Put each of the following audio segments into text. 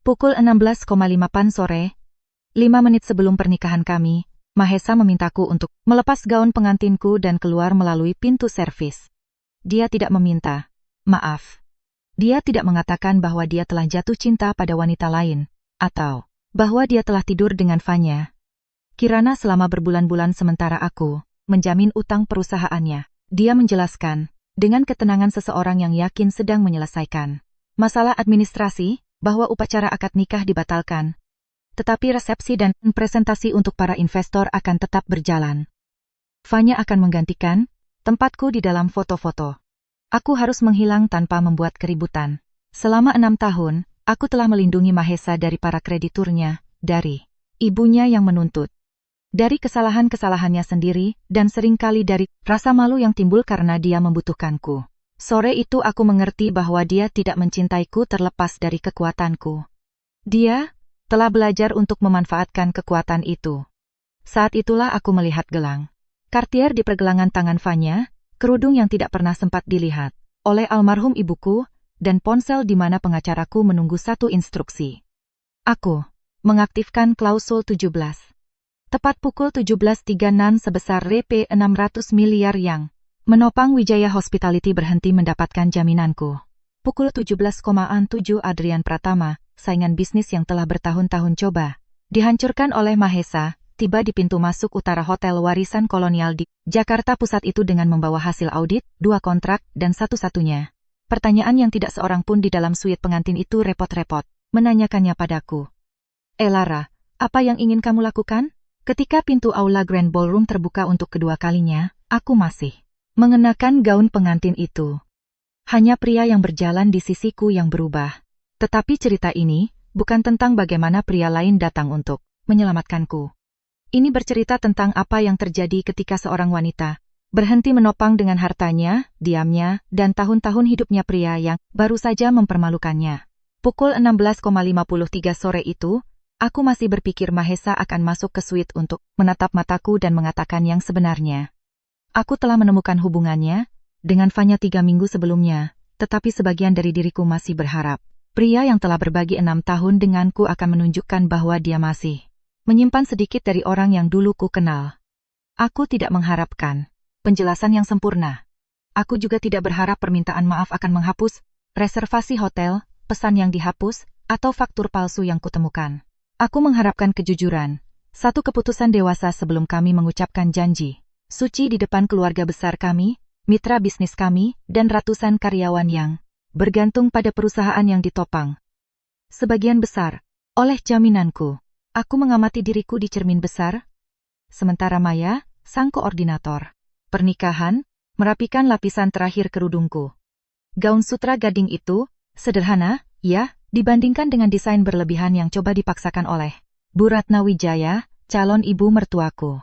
Pukul 16.58 sore, 5 menit sebelum pernikahan kami, Mahesa memintaku untuk melepas gaun pengantinku dan keluar melalui pintu servis. Dia tidak meminta maaf. Dia tidak mengatakan bahwa dia telah jatuh cinta pada wanita lain, atau bahwa dia telah tidur dengan Vanya. Kirana selama berbulan-bulan sementara aku menjamin utang perusahaannya. Dia menjelaskan, dengan ketenangan seseorang yang yakin sedang menyelesaikan masalah administrasi, bahwa upacara akad nikah dibatalkan. Tetapi resepsi dan presentasi untuk para investor akan tetap berjalan. Vanya akan menggantikan tempatku di dalam foto-foto. Aku harus menghilang tanpa membuat keributan. Selama 6 tahun, aku telah melindungi Mahesa dari para krediturnya, dari ibunya yang menuntut, dari kesalahan-kesalahannya sendiri, dan seringkali dari rasa malu yang timbul karena dia membutuhkanku. Sore itu aku mengerti bahwa dia tidak mencintaiku terlepas dari kekuatanku. Dia telah belajar untuk memanfaatkan kekuatan itu. Saat itulah aku melihat gelang Cartier di pergelangan tangan Vanya, kerudung yang tidak pernah sempat dilihat oleh almarhum ibuku, dan ponsel di mana pengacaraku menunggu satu instruksi. Aku mengaktifkan klausul 17. Tepat pukul 17.36 sebesar Rp 600 miliar yang menopang Wijaya Hospitality berhenti mendapatkan jaminanku. Pukul 17.07 Adrian Pratama, saingan bisnis yang telah bertahun-tahun coba dihancurkan oleh Mahesa, tiba di pintu masuk utara Hotel Warisan Kolonial di Jakarta Pusat itu dengan membawa hasil audit, 2 kontrak, dan satu-satunya pertanyaan yang tidak seorang pun di dalam suite pengantin itu repot-repot menanyakannya padaku. Lara, apa yang ingin kamu lakukan? Ketika pintu aula Grand Ballroom terbuka untuk kedua kalinya, aku masih mengenakan gaun pengantin itu. Hanya pria yang berjalan di sisiku yang berubah. Tetapi cerita ini bukan tentang bagaimana pria lain datang untuk menyelamatkanku. Ini bercerita tentang apa yang terjadi ketika seorang wanita berhenti menopang dengan hartanya, diamnya, dan tahun-tahun hidupnya pria yang baru saja mempermalukannya. Pukul 16.53 sore itu, aku masih berpikir Mahesa akan masuk ke suite untuk menatap mataku dan mengatakan yang sebenarnya. Aku telah menemukan hubungannya dengan Vanya 3 minggu sebelumnya, tetapi sebagian dari diriku masih berharap pria yang telah berbagi 6 tahun denganku akan menunjukkan bahwa dia masih menyimpan sedikit dari orang yang dulu ku kenal. Aku tidak mengharapkan penjelasan yang sempurna. Aku juga tidak berharap permintaan maaf akan menghapus reservasi hotel, pesan yang dihapus, atau faktur palsu yang kutemukan. Aku mengharapkan kejujuran, satu keputusan dewasa sebelum kami mengucapkan janji suci di depan keluarga besar kami, mitra bisnis kami, dan ratusan karyawan yang bergantung pada perusahaan yang ditopang sebagian besar oleh jaminanku. Aku mengamati diriku di cermin besar, sementara Maya, sang koordinator pernikahan, merapikan lapisan terakhir kerudungku. Gaun sutra gading itu sederhana, ya, dibandingkan dengan desain berlebihan yang coba dipaksakan oleh Bu Ratna Wijaya, calon ibu mertuaku.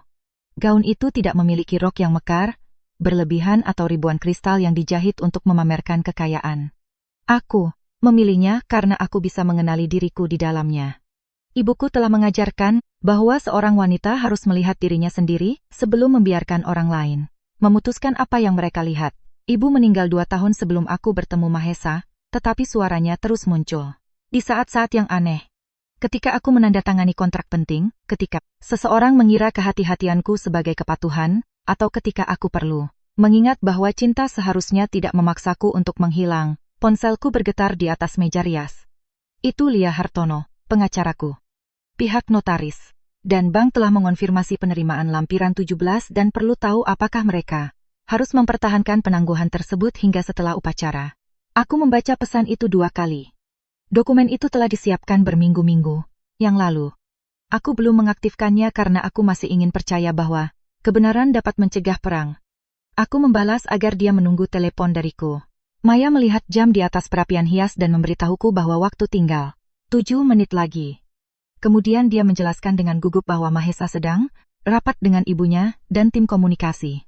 Gaun itu tidak memiliki rok yang mekar, berlebihan atau ribuan kristal yang dijahit untuk memamerkan kekayaan. Aku memilihnya karena aku bisa mengenali diriku di dalamnya. Ibuku telah mengajarkan bahwa seorang wanita harus melihat dirinya sendiri sebelum membiarkan orang lain memutuskan apa yang mereka lihat. Ibu meninggal 2 tahun sebelum aku bertemu Mahesa, tetapi suaranya terus muncul di saat-saat yang aneh. Ketika aku menandatangani kontrak penting, ketika seseorang mengira kehati-hatianku sebagai kepatuhan, atau ketika aku perlu mengingat bahwa cinta seharusnya tidak memaksaku untuk menghilang, ponselku bergetar di atas meja rias. Itu Lia Hartono, pengacaraku. Pihak notaris dan bank telah mengonfirmasi penerimaan lampiran 17 dan perlu tahu apakah mereka harus mempertahankan penangguhan tersebut hingga setelah upacara. Aku membaca pesan itu 2 kali. Dokumen itu telah disiapkan berminggu-minggu yang lalu. Aku belum mengaktifkannya karena aku masih ingin percaya bahwa kebenaran dapat mencegah perang. Aku membalas agar dia menunggu telepon dariku. Maya melihat jam di atas perapian hias dan memberitahuku bahwa waktu tinggal 7 menit lagi. Kemudian dia menjelaskan dengan gugup bahwa Mahesa sedang rapat dengan ibunya dan tim komunikasi.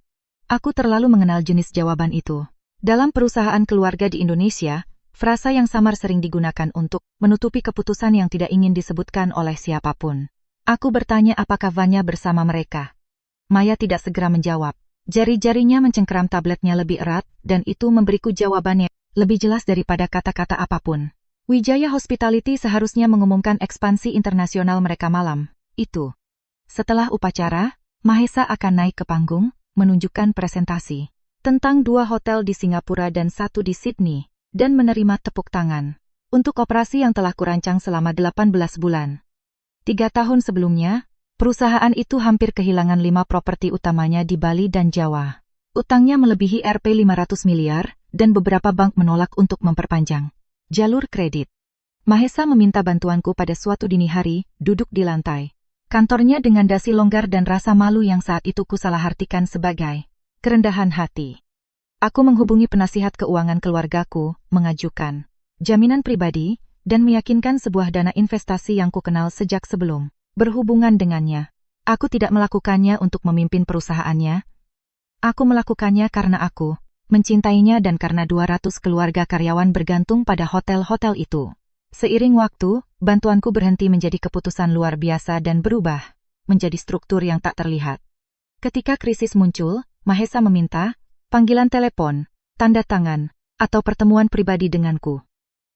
Aku terlalu mengenal jenis jawaban itu. Dalam perusahaan keluarga di Indonesia, frasa yang samar sering digunakan untuk menutupi keputusan yang tidak ingin disebutkan oleh siapapun. Aku bertanya apakah Vanya bersama mereka. Maya tidak segera menjawab. Jari-jarinya mencengkeram tabletnya lebih erat, dan itu memberiku jawabannya lebih jelas daripada kata-kata apapun. Wijaya Hospitality seharusnya mengumumkan ekspansi internasional mereka malam itu. Setelah upacara, Mahesa akan naik ke panggung, menunjukkan presentasi tentang 2 hotel di Singapura dan 1 di Sydney, dan menerima tepuk tangan untuk operasi yang telah kurancang selama 18 bulan. 3 tahun sebelumnya, perusahaan itu hampir kehilangan 5 properti utamanya di Bali dan Jawa. Utangnya melebihi Rp500 miliar, dan beberapa bank menolak untuk memperpanjang jalur kredit. Mahesa meminta bantuanku pada suatu dini hari, duduk di lantai kantornya dengan dasi longgar dan rasa malu yang saat itu kusalahartikan sebagai kerendahan hati. Aku menghubungi penasihat keuangan keluargaku, mengajukan jaminan pribadi, dan meyakinkan sebuah dana investasi yang kukenal sejak sebelum berhubungan dengannya. Aku tidak melakukannya untuk memimpin perusahaannya. Aku melakukannya karena aku mencintainya dan karena 200 keluarga karyawan bergantung pada hotel-hotel itu. Seiring waktu, bantuanku berhenti menjadi keputusan luar biasa dan berubah menjadi struktur yang tak terlihat. Ketika krisis muncul, Mahesa meminta panggilan telepon, tanda tangan, atau pertemuan pribadi denganku.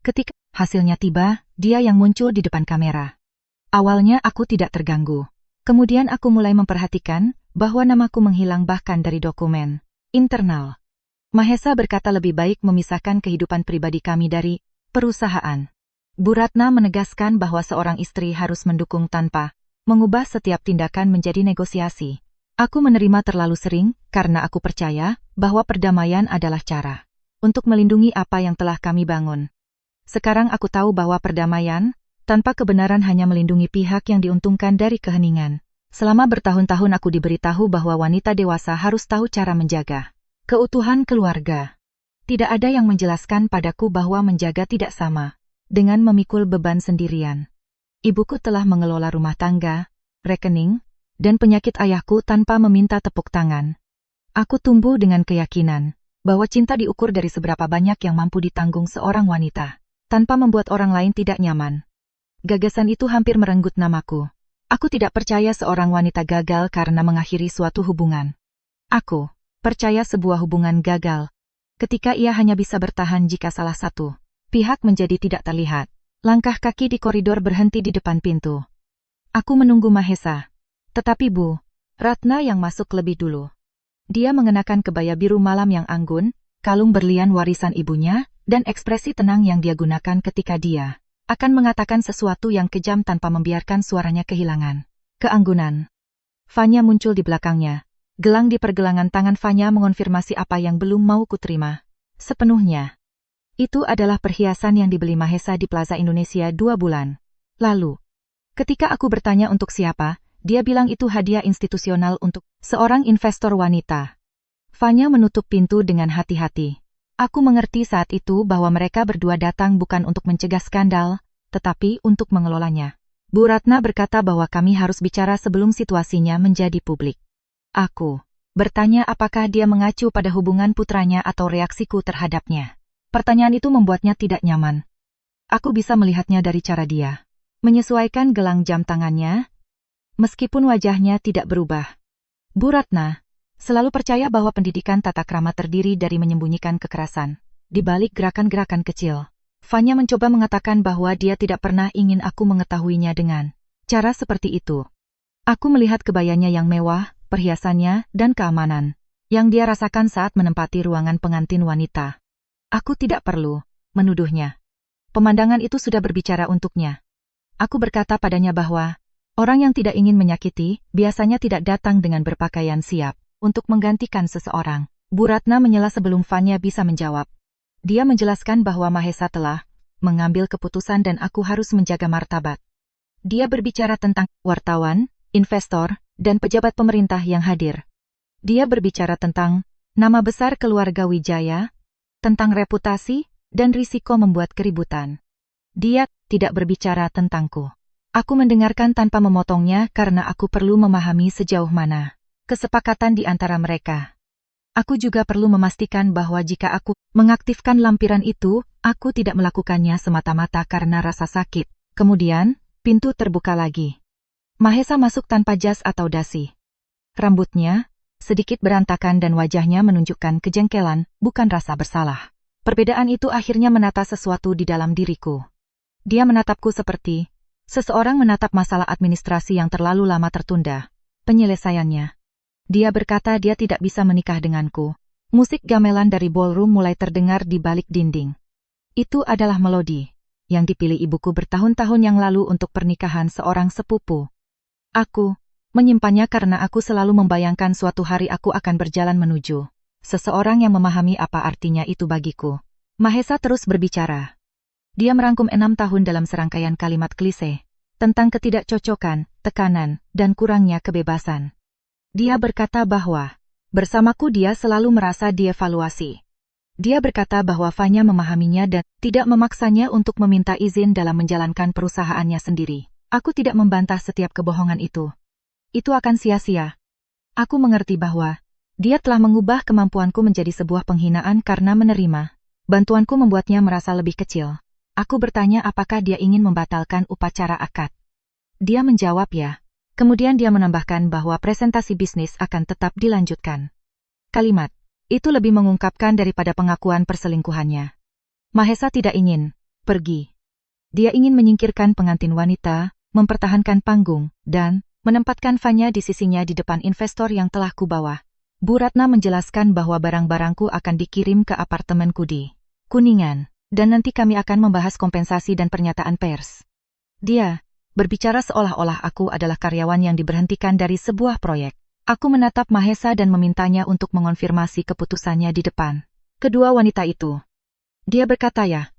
Ketika hasilnya tiba, dia yang muncul di depan kamera. Awalnya aku tidak terganggu. Kemudian aku mulai memperhatikan bahwa namaku menghilang bahkan dari dokumen internal. Mahesa berkata lebih baik memisahkan kehidupan pribadi kami dari perusahaan. Bu Ratna menegaskan bahwa seorang istri harus mendukung tanpa mengubah setiap tindakan menjadi negosiasi. Aku menerima terlalu sering karena aku percaya bahwa perdamaian adalah cara untuk melindungi apa yang telah kami bangun. Sekarang aku tahu bahwa perdamaian tanpa kebenaran hanya melindungi pihak yang diuntungkan dari keheningan. Selama bertahun-tahun aku diberitahu bahwa wanita dewasa harus tahu cara menjaga keutuhan keluarga. Tidak ada yang menjelaskan padaku bahwa menjaga tidak sama dengan memikul beban sendirian. Ibuku telah mengelola rumah tangga, rekening, dan penyakit ayahku tanpa meminta tepuk tangan. Aku tumbuh dengan keyakinan bahwa cinta diukur dari seberapa banyak yang mampu ditanggung seorang wanita, tanpa membuat orang lain tidak nyaman. Gagasan itu hampir merenggut namaku. Aku tidak percaya seorang wanita gagal karena mengakhiri suatu hubungan. Aku percaya sebuah hubungan gagal ketika ia hanya bisa bertahan jika salah satu pihak menjadi tidak terlihat. Langkah kaki di koridor berhenti di depan pintu. Aku menunggu Mahesa. Tetapi Bu Ratna yang masuk lebih dulu. Dia mengenakan kebaya biru malam yang anggun, kalung berlian warisan ibunya, dan ekspresi tenang yang dia gunakan ketika dia akan mengatakan sesuatu yang kejam tanpa membiarkan suaranya kehilangan keanggunan. Fanya muncul di belakangnya. Gelang di pergelangan tangan Fanya mengonfirmasi apa yang belum mau kuterima sepenuhnya. Itu adalah perhiasan yang dibeli Mahesa di Plaza Indonesia 2 bulan lalu. Ketika aku bertanya untuk siapa, dia bilang itu hadiah institusional untuk seorang investor wanita. Fanya menutup pintu dengan hati-hati. Aku mengerti saat itu bahwa mereka berdua datang bukan untuk mencegah skandal, tetapi untuk mengelolanya. Bu Ratna berkata bahwa kami harus bicara sebelum situasinya menjadi publik. Aku bertanya apakah dia mengacu pada hubungan putranya atau reaksiku terhadapnya. Pertanyaan itu membuatnya tidak nyaman. Aku bisa melihatnya dari cara dia menyesuaikan gelang jam tangannya, meskipun wajahnya tidak berubah. Bu Ratna selalu percaya bahwa pendidikan tata krama terdiri dari menyembunyikan kekerasan di balik gerakan-gerakan kecil. Fanya mencoba mengatakan bahwa dia tidak pernah ingin aku mengetahuinya dengan cara seperti itu. Aku melihat kebayanya yang mewah, perhiasannya, dan keamanan yang dia rasakan saat menempati ruangan pengantin wanita. Aku tidak perlu menuduhnya. Pemandangan itu sudah berbicara untuknya. Aku berkata padanya bahwa orang yang tidak ingin menyakiti biasanya tidak datang dengan berpakaian siap untuk menggantikan seseorang. Bu Ratna menyela sebelum Fanya bisa menjawab. Dia menjelaskan bahwa Mahesa telah mengambil keputusan dan aku harus menjaga martabat. Dia berbicara tentang wartawan, investor, dan pejabat pemerintah yang hadir. Dia berbicara tentang nama besar keluarga Wijaya, tentang reputasi, dan risiko membuat keributan. Dia tidak berbicara tentangku. Aku mendengarkan tanpa memotongnya karena aku perlu memahami sejauh mana kesepakatan di antara mereka. Aku juga perlu memastikan bahwa jika aku mengaktifkan lampiran itu, aku tidak melakukannya semata-mata karena rasa sakit. Kemudian, pintu terbuka lagi. Mahesa masuk tanpa jas atau dasi. Rambutnya sedikit berantakan dan wajahnya menunjukkan kejengkelan, bukan rasa bersalah. Perbedaan itu akhirnya menata sesuatu di dalam diriku. Dia menatapku seperti seseorang menatap masalah administrasi yang terlalu lama tertunda. Penyelesaiannya. Dia berkata dia tidak bisa menikah denganku. Musik gamelan dari ballroom mulai terdengar di balik dinding. Itu adalah melodi yang dipilih ibuku bertahun-tahun yang lalu untuk pernikahan seorang sepupu. Aku menyimpannya karena aku selalu membayangkan suatu hari aku akan berjalan menuju seseorang yang memahami apa artinya itu bagiku. Mahesa terus berbicara. Dia merangkum 6 tahun dalam serangkaian kalimat klise tentang ketidakcocokan, tekanan, dan kurangnya kebebasan. Dia berkata bahwa bersamaku dia selalu merasa dievaluasi. Dia berkata bahwa Fanya memahaminya dan tidak memaksanya untuk meminta izin dalam menjalankan perusahaannya sendiri. Aku tidak membantah setiap kebohongan itu. Itu akan sia-sia. Aku mengerti bahwa dia telah mengubah kemampuanku menjadi sebuah penghinaan karena menerima. Bantuanku membuatnya merasa lebih kecil. Aku bertanya apakah dia ingin membatalkan upacara akad. Dia menjawab ya. Kemudian dia menambahkan bahwa presentasi bisnis akan tetap dilanjutkan. Kalimat itu lebih mengungkapkan daripada pengakuan perselingkuhannya. Mahesa tidak ingin pergi. Dia ingin menyingkirkan pengantin wanita, mempertahankan panggung, dan menempatkan Fanya di sisinya di depan investor yang telah kubawa. Bu Ratna menjelaskan bahwa barang-barangku akan dikirim ke apartemenku di Kuningan, dan nanti kami akan membahas kompensasi dan pernyataan pers. Dia berbicara seolah-olah aku adalah karyawan yang diberhentikan dari sebuah proyek. Aku menatap Mahesa dan memintanya untuk mengonfirmasi keputusannya di depan kedua wanita itu. Dia berkata ya.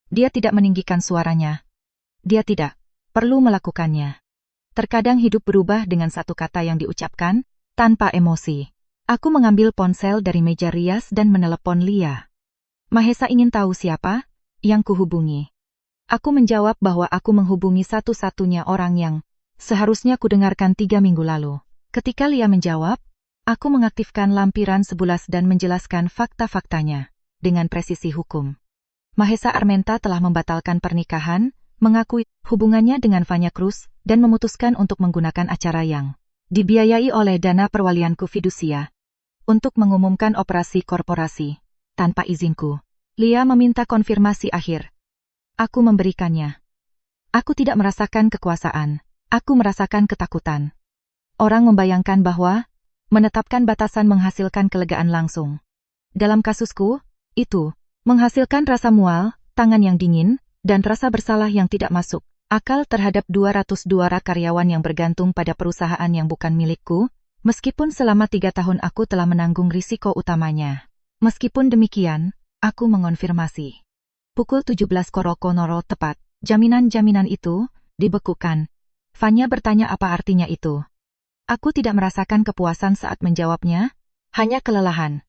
Dia tidak meninggikan suaranya. Dia tidak perlu melakukannya. Terkadang hidup berubah dengan satu kata yang diucapkan, tanpa emosi. Aku mengambil ponsel dari meja rias dan menelepon Lia. Mahesa ingin tahu siapa yang kuhubungi. Aku menjawab bahwa aku menghubungi satu-satunya orang yang seharusnya kudengarkan 3 minggu lalu. Ketika Lia menjawab, aku mengaktifkan lampiran sebulas dan menjelaskan fakta-faktanya dengan presisi hukum. Mahesa Armenta telah membatalkan pernikahan, mengakui hubungannya dengan Fanya Cruz, dan memutuskan untuk menggunakan acara yang dibiayai oleh dana perwalianku fidusia untuk mengumumkan operasi korporasi tanpa izinku. Lia meminta konfirmasi akhir. Aku memberikannya. Aku tidak merasakan kekuasaan. Aku merasakan ketakutan. Orang membayangkan bahwa menetapkan batasan menghasilkan kelegaan langsung. Dalam kasusku, itu menghasilkan rasa mual, tangan yang dingin, dan rasa bersalah yang tidak masuk akal terhadap 202 karyawan yang bergantung pada perusahaan yang bukan milikku, meskipun selama 3 tahun aku telah menanggung risiko utamanya. Meskipun demikian, aku mengonfirmasi. Pukul 17 Korokonoro tepat, jaminan-jaminan itu dibekukan. Fanya bertanya apa artinya itu. Aku tidak merasakan kepuasan saat menjawabnya, hanya kelelahan.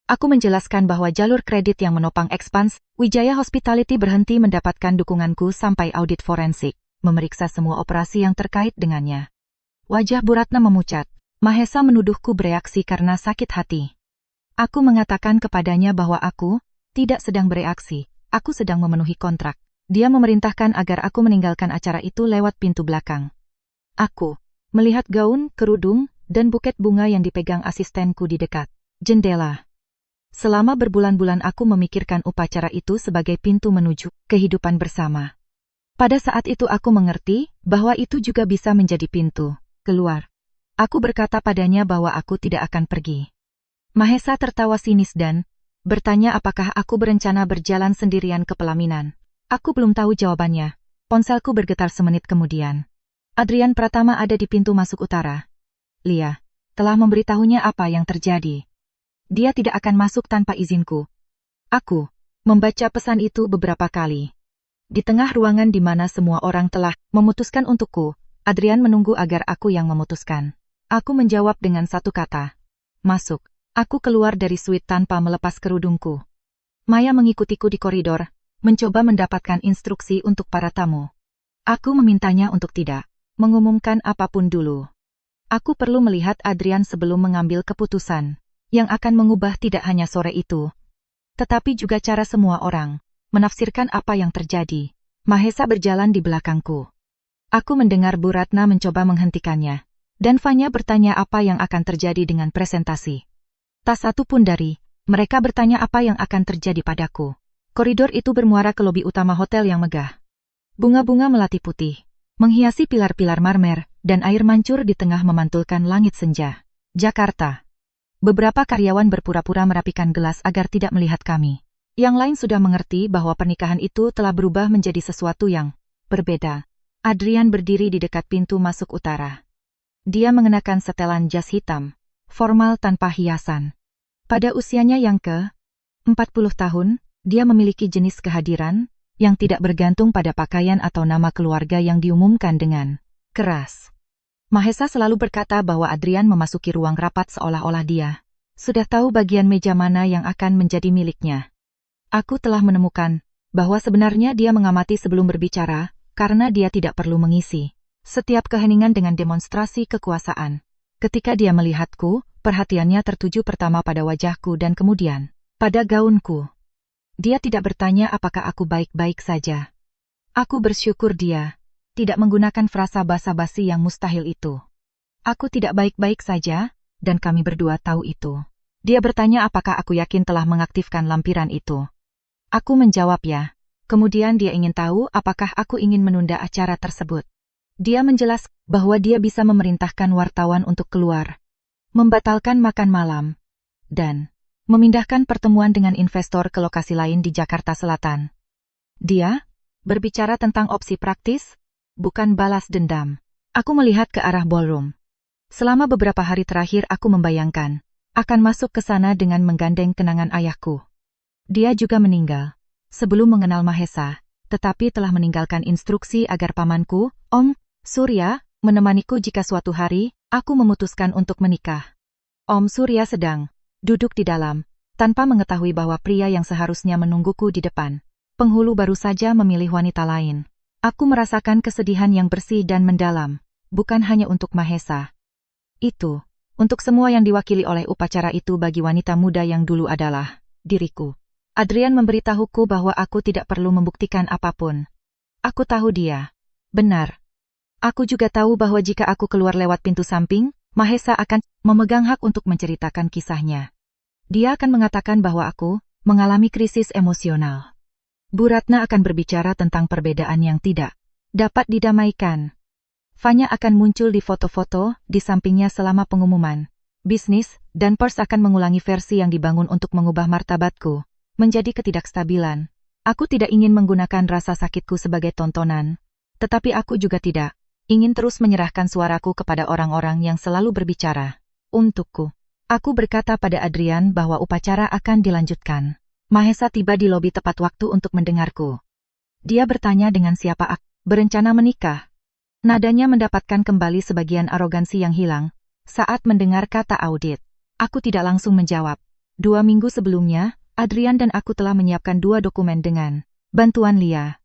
Aku menjelaskan bahwa jalur kredit yang menopang Expans, Wijaya Hospitality berhenti mendapatkan dukunganku sampai audit forensik, memeriksa semua operasi yang terkait dengannya. Wajah Bu Ratna memucat. Mahesa menuduhku bereaksi karena sakit hati. Aku mengatakan kepadanya bahwa aku tidak sedang bereaksi. Aku sedang memenuhi kontrak. Dia memerintahkan agar aku meninggalkan acara itu lewat pintu belakang. Aku melihat gaun, kerudung, dan buket bunga yang dipegang asistenku di dekat jendela. Selama berbulan-bulan aku memikirkan upacara itu sebagai pintu menuju kehidupan bersama. Pada saat itu aku mengerti bahwa itu juga bisa menjadi pintu keluar. Aku berkata padanya bahwa aku tidak akan pergi. Mahesa tertawa sinis dan bertanya apakah aku berencana berjalan sendirian ke pelaminan. Aku belum tahu jawabannya. Ponselku bergetar semenit kemudian. Adrian Pratama ada di pintu masuk utara. Lia telah memberitahunya apa yang terjadi. Dia tidak akan masuk tanpa izinku. Aku membaca pesan itu beberapa kali. Di tengah ruangan di mana semua orang telah memutuskan untukku, Adrian menunggu agar aku yang memutuskan. Aku menjawab dengan satu kata. Masuk. Aku keluar dari suite tanpa melepas kerudungku. Maya mengikutiku di koridor, mencoba mendapatkan instruksi untuk para tamu. Aku memintanya untuk tidak mengumumkan apapun dulu. Aku perlu melihat Adrian sebelum mengambil keputusan, yang akan mengubah tidak hanya sore itu, tetapi juga cara semua orang menafsirkan apa yang terjadi. Mahesa berjalan di belakangku. Aku mendengar Bu Ratna mencoba menghentikannya, dan Fanya bertanya apa yang akan terjadi dengan presentasi. Tak satu pun dari mereka bertanya apa yang akan terjadi padaku. Koridor itu bermuara ke lobi utama hotel yang megah. Bunga-bunga melati putih, menghiasi pilar-pilar marmer, dan air mancur di tengah memantulkan langit senja. Jakarta. Beberapa karyawan berpura-pura merapikan gelas agar tidak melihat kami. Yang lain sudah mengerti bahwa pernikahan itu telah berubah menjadi sesuatu yang berbeda. Adrian berdiri di dekat pintu masuk utara. Dia mengenakan setelan jas hitam, formal tanpa hiasan. Pada usianya yang ke-40 tahun, dia memiliki jenis kehadiran yang tidak bergantung pada pakaian atau nama keluarga yang diumumkan dengan keras. Mahesa selalu berkata bahwa Adrian memasuki ruang rapat seolah-olah dia sudah tahu bagian meja mana yang akan menjadi miliknya. Aku telah menemukan bahwa sebenarnya dia mengamati sebelum berbicara, karena dia tidak perlu mengisi setiap keheningan dengan demonstrasi kekuasaan. Ketika dia melihatku, perhatiannya tertuju pertama pada wajahku dan kemudian pada gaunku. Dia tidak bertanya apakah aku baik-baik saja. Aku bersyukur dia tidak menggunakan frasa basa-basi yang mustahil itu. Aku tidak baik-baik saja, dan kami berdua tahu itu. Dia bertanya apakah aku yakin telah mengaktifkan lampiran itu. Aku menjawab ya. Kemudian dia ingin tahu apakah aku ingin menunda acara tersebut. Dia menjelaskan bahwa dia bisa memerintahkan wartawan untuk keluar, membatalkan makan malam, dan memindahkan pertemuan dengan investor ke lokasi lain di Jakarta Selatan. Dia berbicara tentang opsi praktis, bukan balas dendam. Aku melihat ke arah ballroom. Selama beberapa hari terakhir aku membayangkan akan masuk ke sana dengan menggandeng kenangan ayahku. Dia juga meninggal sebelum mengenal Mahesa, tetapi telah meninggalkan instruksi agar pamanku, Om Surya, menemaniku jika suatu hari aku memutuskan untuk menikah. Om Surya sedang duduk di dalam, tanpa mengetahui bahwa pria yang seharusnya menungguku di depan penghulu baru saja memilih wanita lain. Aku merasakan kesedihan yang bersih dan mendalam, bukan hanya untuk Mahesa. Itu, untuk semua yang diwakili oleh upacara itu bagi wanita muda yang dulu adalah diriku. Adrian memberitahuku bahwa aku tidak perlu membuktikan apapun. Aku tahu dia benar. Aku juga tahu bahwa jika aku keluar lewat pintu samping, Mahesa akan memegang hak untuk menceritakan kisahnya. Dia akan mengatakan bahwa aku mengalami krisis emosional. Bu Ratna akan berbicara tentang perbedaan yang tidak dapat didamaikan. Fanya akan muncul di foto-foto di sampingnya selama pengumuman bisnis, dan Pers akan mengulangi versi yang dibangun untuk mengubah martabatku menjadi ketidakstabilan. Aku tidak ingin menggunakan rasa sakitku sebagai tontonan, tetapi aku juga tidak ingin terus menyerahkan suaraku kepada orang-orang yang selalu berbicara untukku. Aku berkata pada Adrian bahwa upacara akan dilanjutkan. Mahesa tiba di lobi tepat waktu untuk mendengarku. Dia bertanya dengan siapa aku berencana menikah. Nadanya mendapatkan kembali sebagian arogansi yang hilang saat mendengar kata audit. Aku tidak langsung menjawab. 2 minggu sebelumnya, Adrian dan aku telah menyiapkan 2 dokumen dengan bantuan Lia.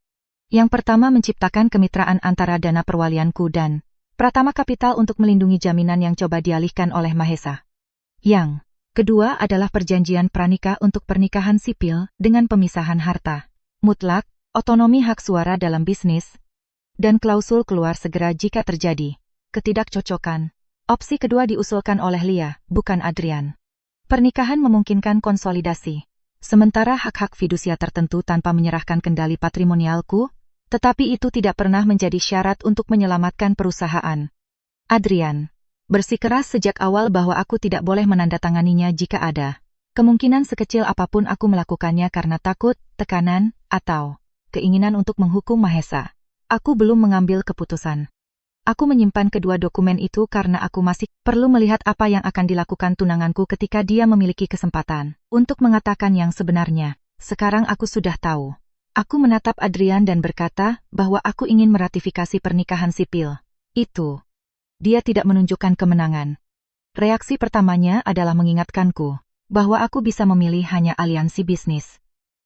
Yang pertama menciptakan kemitraan antara dana perwalianku dan Pratama Kapital untuk melindungi jaminan yang coba dialihkan oleh Mahesa. Yang kedua adalah perjanjian pranikah untuk pernikahan sipil dengan pemisahan harta mutlak, otonomi hak suara dalam bisnis, dan klausul keluar segera jika terjadi ketidakcocokan. Opsi kedua diusulkan oleh Lia, bukan Adrian. Pernikahan memungkinkan konsolidasi sementara hak-hak fidusia tertentu tanpa menyerahkan kendali patrimonialku, tetapi itu tidak pernah menjadi syarat untuk menyelamatkan perusahaan. Adrian bersikeras sejak awal bahwa aku tidak boleh menandatanganinya jika ada kemungkinan sekecil apapun aku melakukannya karena takut, tekanan, atau keinginan untuk menghukum Mahesa. Aku belum mengambil keputusan. Aku menyimpan kedua dokumen itu karena aku masih perlu melihat apa yang akan dilakukan tunanganku ketika dia memiliki kesempatan untuk mengatakan yang sebenarnya. Sekarang aku sudah tahu. Aku menatap Adrian dan berkata bahwa aku ingin meratifikasi pernikahan sipil. Itu. Dia tidak menunjukkan kemenangan. Reaksi pertamanya adalah mengingatkanku bahwa aku bisa memilih hanya aliansi bisnis.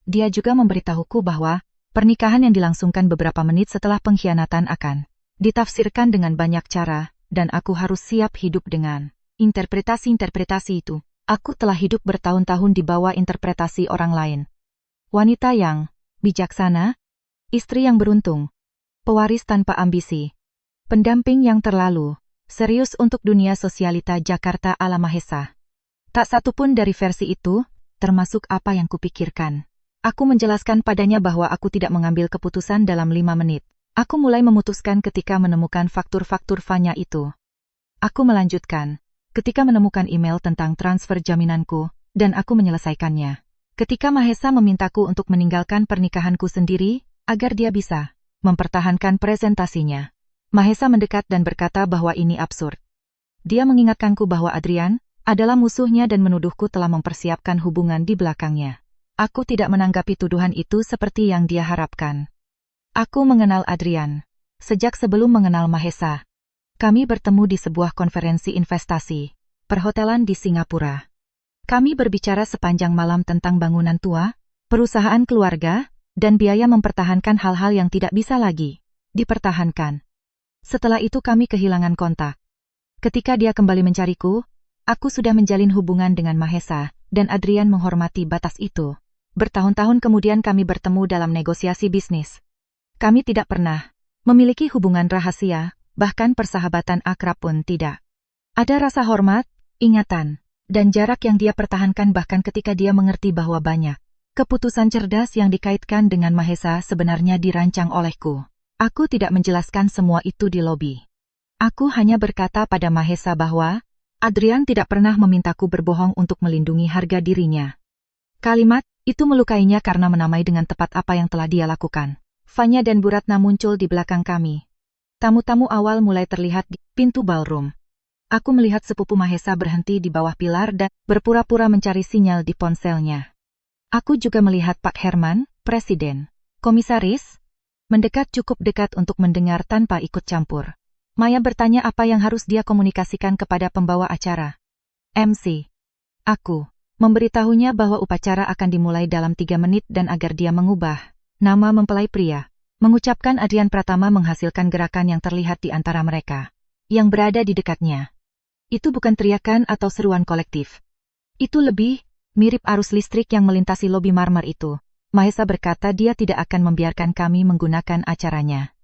Dia juga memberitahuku bahwa pernikahan yang dilangsungkan beberapa menit setelah pengkhianatan akan ditafsirkan dengan banyak cara, dan aku harus siap hidup dengan interpretasi-interpretasi itu. Aku telah hidup bertahun-tahun di bawah interpretasi orang lain. Wanita yang bijaksana, istri yang beruntung, pewaris tanpa ambisi, pendamping yang terlalu serius untuk dunia sosialita Jakarta ala Mahesa. Tak satu pun dari versi itu, termasuk apa yang kupikirkan. Aku menjelaskan padanya bahwa aku tidak mengambil keputusan dalam 5 menit. Aku mulai memutuskan ketika menemukan faktur-faktur Fanya itu. Aku melanjutkan ketika menemukan email tentang transfer jaminanku, dan aku menyelesaikannya. Ketika Mahesa memintaku untuk meninggalkan pernikahanku sendiri, agar dia bisa mempertahankan presentasinya. Mahesa mendekat dan berkata bahwa ini absurd. Dia mengingatkanku bahwa Adrian adalah musuhnya dan menuduhku telah mempersiapkan hubungan di belakangnya. Aku tidak menanggapi tuduhan itu seperti yang dia harapkan. Aku mengenal Adrian sejak sebelum mengenal Mahesa. Kami bertemu di sebuah konferensi investasi perhotelan di Singapura. Kami berbicara sepanjang malam tentang bangunan tua, perusahaan keluarga, dan biaya mempertahankan hal-hal yang tidak bisa lagi dipertahankan. Setelah itu kami kehilangan kontak. Ketika dia kembali mencariku, aku sudah menjalin hubungan dengan Mahesa, dan Adrian menghormati batas itu. Bertahun-tahun kemudian kami bertemu dalam negosiasi bisnis. Kami tidak pernah memiliki hubungan rahasia, bahkan persahabatan akrab pun tidak. Ada rasa hormat, ingatan, dan jarak yang dia pertahankan bahkan ketika dia mengerti bahwa banyak keputusan cerdas yang dikaitkan dengan Mahesa sebenarnya dirancang olehku. Aku tidak menjelaskan semua itu di lobi. Aku hanya berkata pada Mahesa bahwa Adrian tidak pernah memintaku berbohong untuk melindungi harga dirinya. Kalimat itu melukainya karena menamai dengan tepat apa yang telah dia lakukan. Fanya dan Bu Ratna muncul di belakang kami. Tamu-tamu awal mulai terlihat di pintu ballroom. Aku melihat sepupu Mahesa berhenti di bawah pilar dan berpura-pura mencari sinyal di ponselnya. Aku juga melihat Pak Herman, Presiden, Komisaris, mendekat cukup dekat untuk mendengar tanpa ikut campur. Maya bertanya apa yang harus dia komunikasikan kepada pembawa acara. MC. Aku memberitahunya bahwa upacara akan dimulai dalam 3 menit dan agar dia mengubah nama mempelai pria. Mengucapkan Adrian Pratama menghasilkan gerakan yang terlihat di antara mereka yang berada di dekatnya. Itu bukan teriakan atau seruan kolektif. Itu lebih mirip arus listrik yang melintasi lobi marmer itu. Mahesa berkata dia tidak akan membiarkan kami menggunakan acaranya.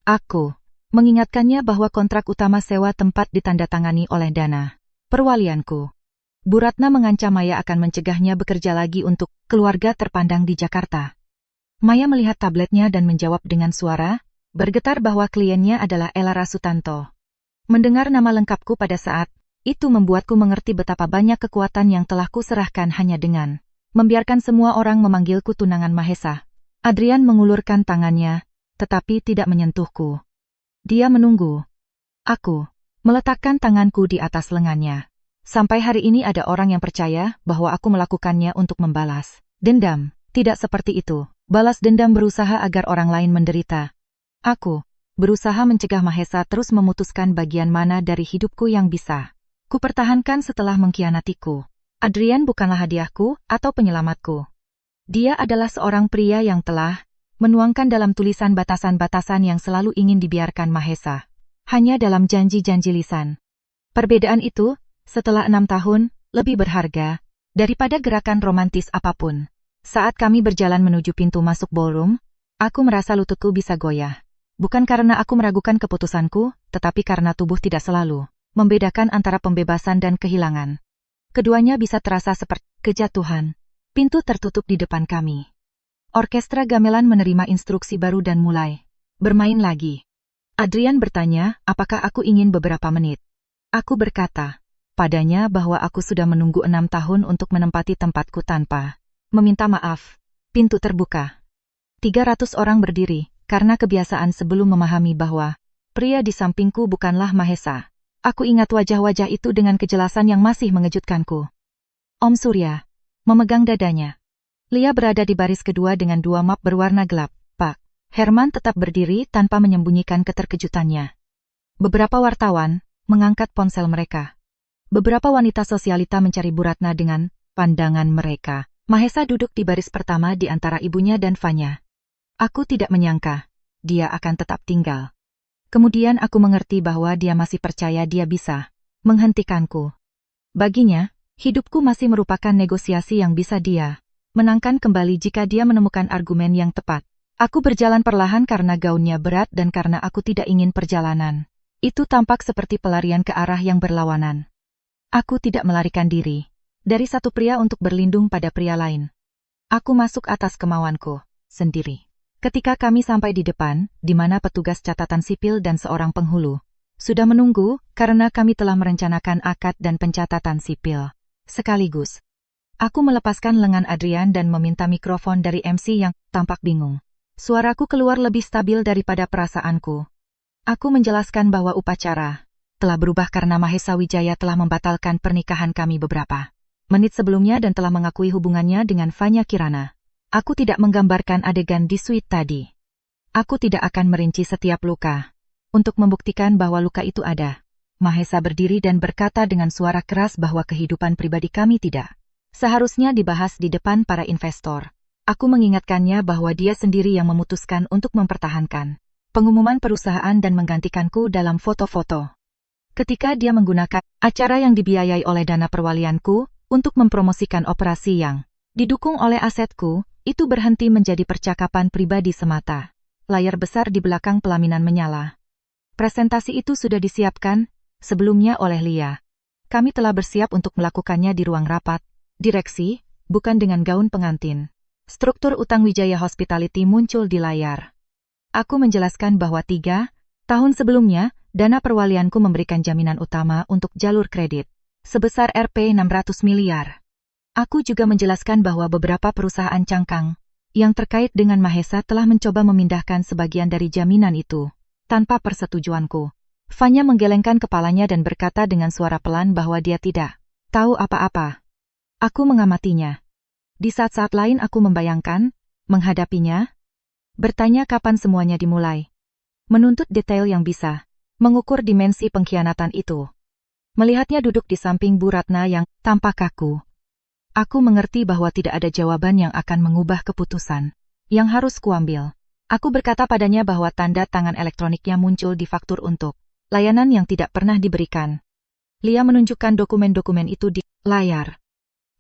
Aku mengingatkannya bahwa kontrak utama sewa tempat ditandatangani oleh dana perwalianku. Bu Ratna mengancam Maya akan mencegahnya bekerja lagi untuk keluarga terpandang di Jakarta. Maya melihat tabletnya dan menjawab dengan suara bergetar bahwa kliennya adalah Ella Rasutanto. Mendengar nama lengkapku pada saat itu membuatku mengerti betapa banyak kekuatan yang telah kuserahkan hanya dengan membiarkan semua orang memanggilku tunangan Mahesa. Adrian mengulurkan tangannya, tetapi tidak menyentuhku. Dia menunggu. Aku meletakkan tanganku di atas lengannya. Sampai hari ini ada orang yang percaya bahwa aku melakukannya untuk membalas dendam. Tidak seperti itu. Balas dendam berusaha agar orang lain menderita. Aku berusaha mencegah Mahesa terus memutuskan bagian mana dari hidupku yang bisa kupertahankan setelah mengkhianatiku. Adrian bukanlah hadiahku atau penyelamatku. Dia adalah seorang pria yang telah menuangkan dalam tulisan batasan-batasan yang selalu ingin dibiarkan Mahesa. Hanya dalam janji-janji lisan. Perbedaan itu, setelah 6 tahun, lebih berharga daripada gerakan romantis apapun. Saat kami berjalan menuju pintu masuk ballroom, aku merasa lututku bisa goyah. Bukan karena aku meragukan keputusanku, tetapi karena tubuh tidak selalu membedakan antara pembebasan dan kehilangan. Keduanya bisa terasa seperti kejatuhan. Pintu tertutup di depan kami. Orkestra gamelan menerima instruksi baru dan mulai bermain lagi. Adrian bertanya, apakah aku ingin beberapa menit. Aku berkata padanya bahwa aku sudah menunggu 6 tahun untuk menempati tempatku tanpa meminta maaf. Pintu terbuka. 300 orang berdiri, karena kebiasaan sebelum memahami bahwa pria di sampingku bukanlah Mahesa. Aku ingat wajah-wajah itu dengan kejelasan yang masih mengejutkanku. Om Surya memegang dadanya. Lia berada di baris kedua dengan 2 map berwarna gelap. Pak Herman tetap berdiri tanpa menyembunyikan keterkejutannya. Beberapa wartawan mengangkat ponsel mereka. Beberapa wanita sosialita mencari Bu Ratna dengan pandangan mereka. Mahesa duduk di baris pertama di antara ibunya dan Fanya. Aku tidak menyangka dia akan tetap tinggal. Kemudian aku mengerti bahwa dia masih percaya dia bisa menghentikanku. Baginya, hidupku masih merupakan negosiasi yang bisa dia menangkan kembali jika dia menemukan argumen yang tepat. Aku berjalan perlahan karena gaunnya berat dan karena aku tidak ingin perjalanan itu tampak seperti pelarian ke arah yang berlawanan. Aku tidak melarikan diri dari satu pria untuk berlindung pada pria lain. Aku masuk atas kemauanku sendiri. Ketika kami sampai di depan, di mana petugas catatan sipil dan seorang penghulu sudah menunggu, karena kami telah merencanakan akad dan pencatatan sipil sekaligus. Aku melepaskan lengan Adrian dan meminta mikrofon dari MC yang tampak bingung. Suaraku keluar lebih stabil daripada perasaanku. Aku menjelaskan bahwa upacara telah berubah karena Mahesa Wijaya telah membatalkan pernikahan kami beberapa menit sebelumnya dan telah mengakui hubungannya dengan Fanya Kirana. Aku tidak menggambarkan adegan di suite tadi. Aku tidak akan merinci setiap luka. Untuk membuktikan bahwa luka itu ada, Mahesa berdiri dan berkata dengan suara keras bahwa kehidupan pribadi kami tidak seharusnya dibahas di depan para investor. Aku mengingatkannya bahwa dia sendiri yang memutuskan untuk mempertahankan pengumuman perusahaan dan menggantikanku dalam foto-foto. Ketika dia menggunakan acara yang dibiayai oleh dana perwalianku untuk mempromosikan operasi yang didukung oleh asetku, itu berhenti menjadi percakapan pribadi semata. Layar besar di belakang pelaminan menyala. Presentasi itu sudah disiapkan sebelumnya oleh Lia. Kami telah bersiap untuk melakukannya di ruang rapat direksi, bukan dengan gaun pengantin. Struktur utang Wijaya Hospitality muncul di layar. Aku menjelaskan bahwa 3 tahun sebelumnya, dana perwalianku memberikan jaminan utama untuk jalur kredit sebesar Rp 600 miliar. Aku juga menjelaskan bahwa beberapa perusahaan cangkang yang terkait dengan Mahesa telah mencoba memindahkan sebagian dari jaminan itu tanpa persetujuanku. Fanya menggelengkan kepalanya dan berkata dengan suara pelan bahwa dia tidak tahu apa-apa. Aku mengamatinya. Di saat-saat lain aku membayangkan, menghadapinya, bertanya kapan semuanya dimulai. Menuntut detail yang bisa mengukur dimensi pengkhianatan itu. Melihatnya duduk di samping Bu Ratna yang tampak kaku. Aku mengerti bahwa tidak ada jawaban yang akan mengubah keputusan yang harus kuambil. Aku berkata padanya bahwa tanda tangan elektroniknya muncul di faktur untuk layanan yang tidak pernah diberikan. Lia menunjukkan dokumen-dokumen itu di layar.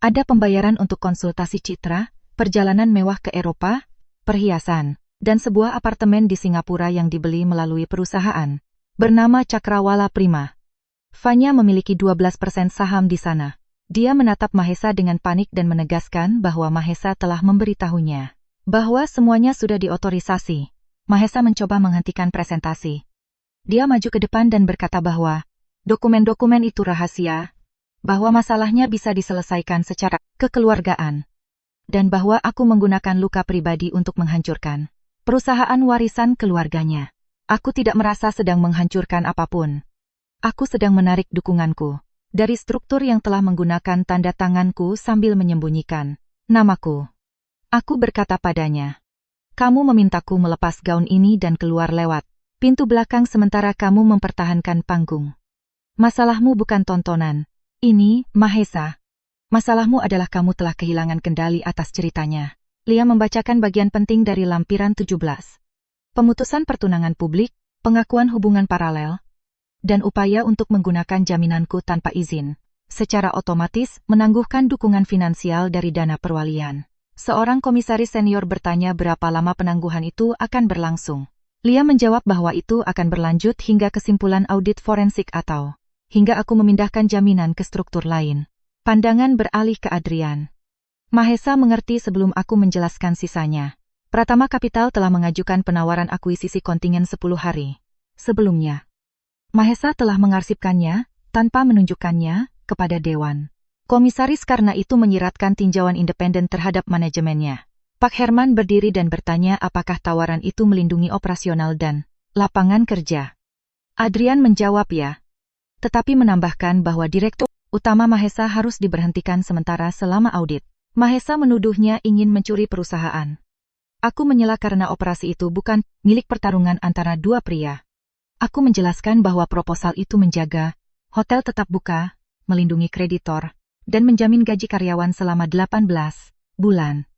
Ada pembayaran untuk konsultasi citra, perjalanan mewah ke Eropa, perhiasan, dan sebuah apartemen di Singapura yang dibeli melalui perusahaan bernama Cakrawala Prima. Fanya memiliki 12% saham di sana. Dia menatap Mahesa dengan panik dan menegaskan bahwa Mahesa telah memberitahunya bahwa semuanya sudah diotorisasi. Mahesa mencoba menghentikan presentasi. Dia maju ke depan dan berkata bahwa dokumen-dokumen itu rahasia, bahwa masalahnya bisa diselesaikan secara kekeluargaan, dan bahwa aku menggunakan luka pribadi untuk menghancurkan perusahaan warisan keluarganya. Aku tidak merasa sedang menghancurkan apapun. Aku sedang menarik dukunganku dari struktur yang telah menggunakan tanda tanganku sambil menyembunyikan namaku. Aku berkata padanya, kamu memintaku melepas gaun ini dan keluar lewat pintu belakang sementara kamu mempertahankan panggung. Masalahmu bukan tontonan. Ini, Mahesa. Masalahmu adalah kamu telah kehilangan kendali atas ceritanya. Lia membacakan bagian penting dari lampiran 17. Pemutusan pertunangan publik, pengakuan hubungan paralel, dan upaya untuk menggunakan jaminanku tanpa izin, secara otomatis menangguhkan dukungan finansial dari dana perwalian. Seorang komisaris senior bertanya berapa lama penangguhan itu akan berlangsung. Lia menjawab bahwa itu akan berlanjut hingga kesimpulan audit forensik atau hingga aku memindahkan jaminan ke struktur lain. Pandangan beralih ke Adrian. Mahesa mengerti sebelum aku menjelaskan sisanya. Pratama Capital telah mengajukan penawaran akuisisi kontingen 10 hari sebelumnya. Mahesa telah mengarsipkannya, tanpa menunjukkannya, kepada Dewan Komisaris karena itu menyiratkan tinjauan independen terhadap manajemennya. Pak Herman berdiri dan bertanya apakah tawaran itu melindungi operasional dan lapangan kerja. Adrian menjawab ya. Tetapi menambahkan bahwa Direktur Utama Mahesa harus diberhentikan sementara selama audit. Mahesa menuduhnya ingin mencuri perusahaan. Aku menyela karena operasi itu bukan milik pertarungan antara dua pria. Aku menjelaskan bahwa proposal itu menjaga hotel tetap buka, melindungi kreditor, dan menjamin gaji karyawan selama 18 bulan.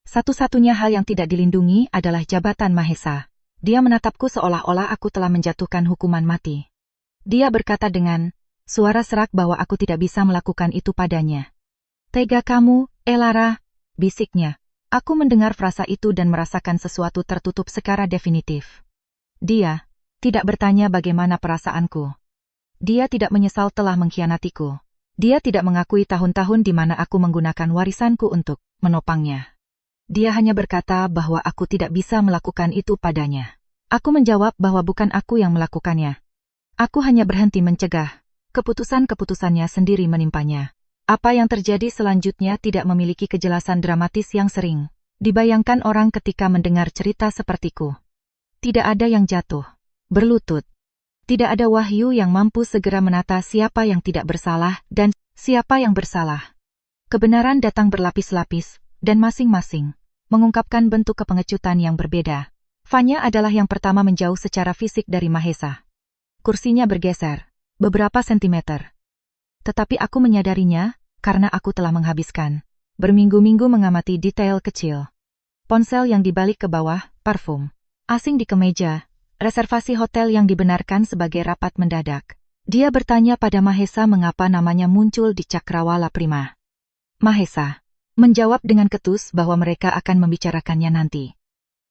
Satu-satunya hal yang tidak dilindungi adalah jabatan Mahesa. Dia menatapku seolah-olah aku telah menjatuhkan hukuman mati. Dia berkata dengan suara serak bahwa aku tidak bisa melakukan itu padanya. Tega kamu, Elara, bisiknya. Aku mendengar frasa itu dan merasakan sesuatu tertutup secara definitif. Dia tidak bertanya bagaimana perasaanku. Dia tidak menyesal telah mengkhianatiku. Dia tidak mengakui tahun-tahun di mana aku menggunakan warisanku untuk menopangnya. Dia hanya berkata bahwa aku tidak bisa melakukan itu padanya. Aku menjawab bahwa bukan aku yang melakukannya. Aku hanya berhenti mencegah. Keputusan-keputusannya sendiri menimpanya. Apa yang terjadi selanjutnya tidak memiliki kejelasan dramatis yang sering dibayangkan orang ketika mendengar cerita sepertiku. Tidak ada yang jatuh berlutut. Tidak ada wahyu yang mampu segera menata siapa yang tidak bersalah dan siapa yang bersalah. Kebenaran datang berlapis-lapis, dan masing-masing mengungkapkan bentuk kepengecutan yang berbeda. Fanya adalah yang pertama menjauh secara fisik dari Mahesa. Kursinya bergeser beberapa sentimeter. Tetapi aku menyadarinya, karena aku telah menghabiskan berminggu-minggu mengamati detail kecil. Ponsel yang dibalik ke bawah, parfum asing di kemeja, reservasi hotel yang dibenarkan sebagai rapat mendadak. Dia bertanya pada Mahesa mengapa namanya muncul di Cakrawala Prima. Mahesa menjawab dengan ketus bahwa mereka akan membicarakannya nanti.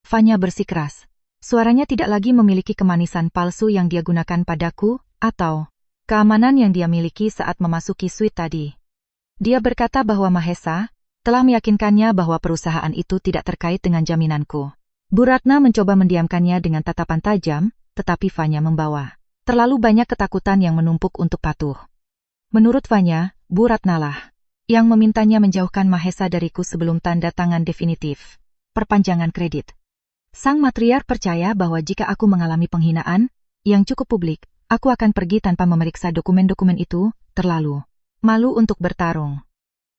Fanya bersikeras. Suaranya tidak lagi memiliki kemanisan palsu yang dia gunakan padaku, atau keamanan yang dia miliki saat memasuki suite tadi. Dia berkata bahwa Mahesa telah meyakinkannya bahwa perusahaan itu tidak terkait dengan jaminanku. Bu Ratna mencoba mendiamkannya dengan tatapan tajam, tetapi Fanya membawa terlalu banyak ketakutan yang menumpuk untuk patuh. Menurut Fanya, Bu Ratna lah yang memintanya menjauhkan Mahesa dariku sebelum tanda tangan definitif perpanjangan kredit. Sang matriark percaya bahwa jika aku mengalami penghinaan yang cukup publik, aku akan pergi tanpa memeriksa dokumen-dokumen itu, terlalu malu untuk bertarung.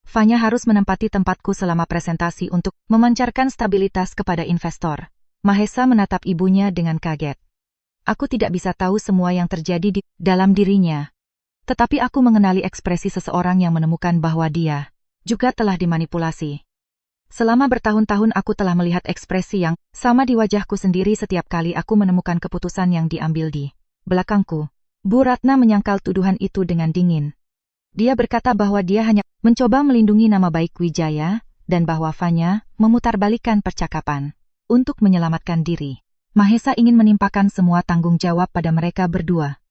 Fanya harus menempati tempatku selama presentasi untuk memancarkan stabilitas kepada investor. Mahesa menatap ibunya dengan kaget. Aku tidak bisa tahu semua yang terjadi di dalam dirinya. Tetapi aku mengenali ekspresi seseorang yang menemukan bahwa dia juga telah dimanipulasi. Selama bertahun-tahun aku telah melihat ekspresi yang sama di wajahku sendiri setiap kali aku menemukan keputusan yang diambil di belakangku. Bu Ratna menyangkal tuduhan itu dengan dingin. Dia berkata bahwa dia hanya mencoba melindungi nama baik Wijaya, dan bahwa Fanya memutarbalikkan percakapan untuk menyelamatkan diri. Mahesa ingin menimpakan semua tanggung jawab pada mereka berdua.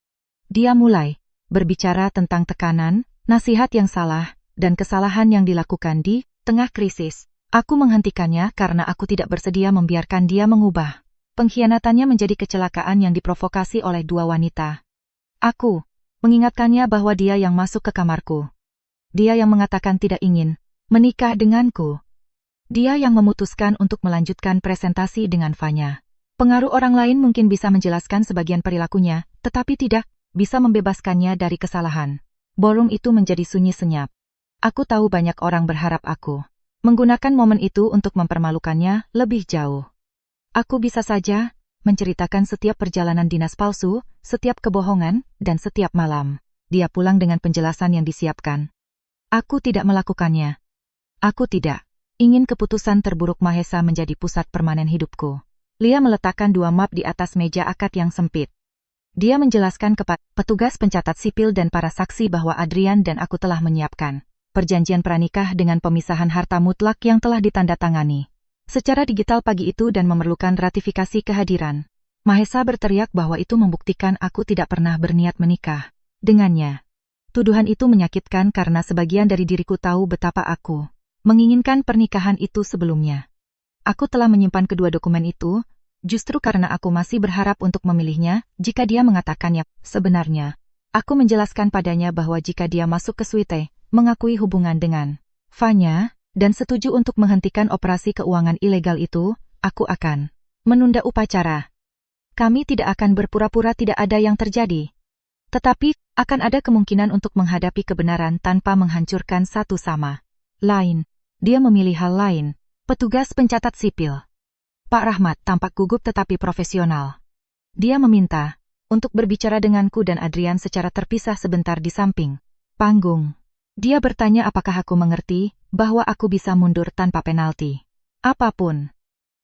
Dia mulai berbicara tentang tekanan, nasihat yang salah, dan kesalahan yang dilakukan di tengah krisis. Aku menghentikannya karena aku tidak bersedia membiarkan dia mengubah pengkhianatannya menjadi kecelakaan yang diprovokasi oleh dua wanita. Aku mengingatkannya bahwa dia yang masuk ke kamarku. Dia yang mengatakan tidak ingin menikah denganku. Dia yang memutuskan untuk melanjutkan presentasi dengan Fanya. Pengaruh orang lain mungkin bisa menjelaskan sebagian perilakunya, tetapi tidak bisa membebaskannya dari kesalahan. Ballroom itu menjadi sunyi senyap. Aku tahu banyak orang berharap aku menggunakan momen itu untuk mempermalukannya lebih jauh. Aku bisa saja menceritakan setiap perjalanan dinas palsu, setiap kebohongan, dan setiap malam dia pulang dengan penjelasan yang disiapkan. Aku tidak melakukannya. Aku tidak ingin keputusan terburuk Mahesa menjadi pusat permanen hidupku. Lia meletakkan dua map di atas meja akad yang sempit. Dia menjelaskan kepada petugas pencatat sipil dan para saksi bahwa Adrian dan aku telah menyiapkan perjanjian pranikah dengan pemisahan harta mutlak yang telah ditandatangani secara digital pagi itu dan memerlukan ratifikasi kehadiran. Mahesa berteriak bahwa itu membuktikan aku tidak pernah berniat menikah dengannya. Tuduhan itu menyakitkan karena sebagian dari diriku tahu betapa aku menginginkan pernikahan itu sebelumnya. Aku telah menyimpan kedua dokumen itu, justru karena aku masih berharap untuk memilihnya jika dia mengatakannya. Sebenarnya, aku menjelaskan padanya bahwa jika dia masuk ke suite, mengakui hubungan dengan Fanya, dan setuju untuk menghentikan operasi keuangan ilegal itu, aku akan menunda upacara. Kami tidak akan berpura-pura tidak ada yang terjadi. Tetapi, akan ada kemungkinan untuk menghadapi kebenaran tanpa menghancurkan satu sama lain. Dia memilih hal lain. Petugas pencatat sipil. Pak Rahmat tampak gugup tetapi profesional. Dia meminta untuk berbicara denganku dan Adrian secara terpisah sebentar di samping panggung. Dia bertanya apakah aku mengerti bahwa aku bisa mundur tanpa penalti apapun.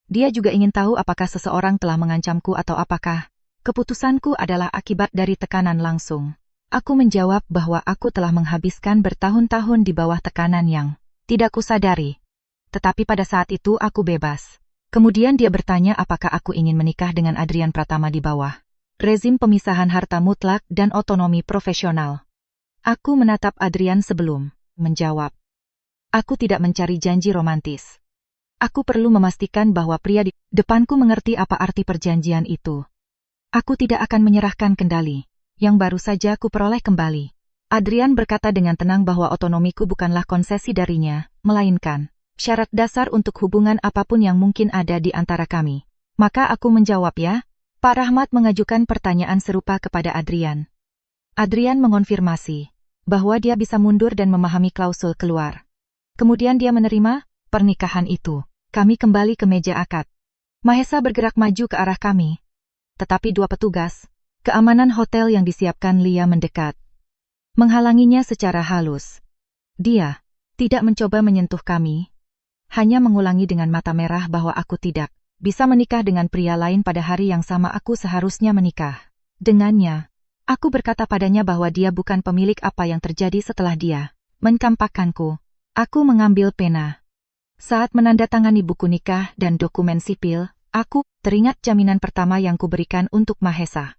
Dia juga ingin tahu apakah seseorang telah mengancamku atau apakah keputusanku adalah akibat dari tekanan langsung. Aku menjawab bahwa aku telah menghabiskan bertahun-tahun di bawah tekanan yang tidak kusadari. Tetapi pada saat itu aku bebas. Kemudian dia bertanya apakah aku ingin menikah dengan Adrian Pratama di bawah rezim pemisahan harta mutlak dan otonomi profesional. Aku menatap Adrian sebelum menjawab. Aku tidak mencari janji romantis. Aku perlu memastikan bahwa pria di depanku mengerti apa arti perjanjian itu. Aku tidak akan menyerahkan kendali, yang baru saja aku peroleh kembali. Adrian berkata dengan tenang bahwa otonomiku bukanlah konsesi darinya, melainkan syarat dasar untuk hubungan apapun yang mungkin ada di antara kami. Maka aku menjawab ya. Pak Rahmat mengajukan pertanyaan serupa kepada Adrian. Adrian mengonfirmasi bahwa dia bisa mundur dan memahami klausul keluar. Kemudian dia menerima pernikahan itu. Kami kembali ke meja akad. Mahesa bergerak maju ke arah kami. Tetapi dua petugas keamanan hotel yang disiapkan Lia mendekat, menghalanginya secara halus. Dia tidak mencoba menyentuh kami, hanya mengulangi dengan mata merah bahwa aku tidak bisa menikah dengan pria lain pada hari yang sama aku seharusnya menikah dengannya. Aku berkata padanya bahwa dia bukan pemilik apa yang terjadi setelah dia mencampakkanku. Aku mengambil pena. Saat menandatangani buku nikah dan dokumen sipil, aku teringat jaminan pertama yang kuberikan untuk Mahesa.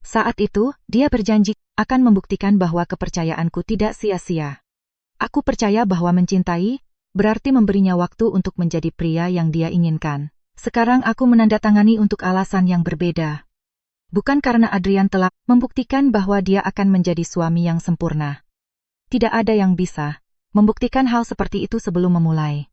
Saat itu, dia berjanji akan membuktikan bahwa kepercayaanku tidak sia-sia. Aku percaya bahwa mencintai berarti memberinya waktu untuk menjadi pria yang dia inginkan. Sekarang aku menandatangani untuk alasan yang berbeda. Bukan karena Adrian telah membuktikan bahwa dia akan menjadi suami yang sempurna. Tidak ada yang bisa membuktikan hal seperti itu sebelum memulai.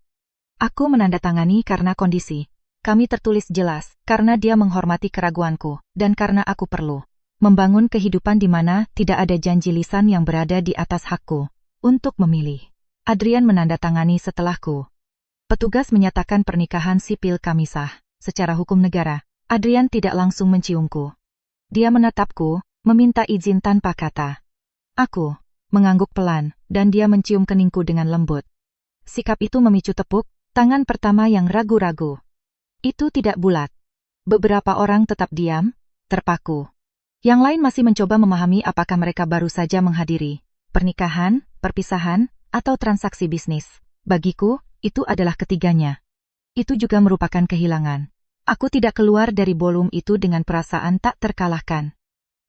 Aku menandatangani karena kondisi kami tertulis jelas, karena dia menghormati keraguanku, dan karena aku perlu membangun kehidupan di mana tidak ada janji lisan yang berada di atas hakku untuk memilih. Adrian menandatangani setelahku. Petugas menyatakan pernikahan sipil kami sah. Secara hukum negara, Adrian tidak langsung menciumku. Dia menatapku, meminta izin tanpa kata. Aku mengangguk pelan, dan dia mencium keningku dengan lembut. Sikap itu memicu tepuk tangan pertama yang ragu-ragu. Itu tidak bulat. Beberapa orang tetap diam, terpaku. Yang lain masih mencoba memahami apakah mereka baru saja menghadiri pernikahan, perpisahan, atau transaksi bisnis. Bagiku, itu adalah ketiganya. Itu juga merupakan kehilangan. Aku tidak keluar dari ballroom itu dengan perasaan tak terkalahkan.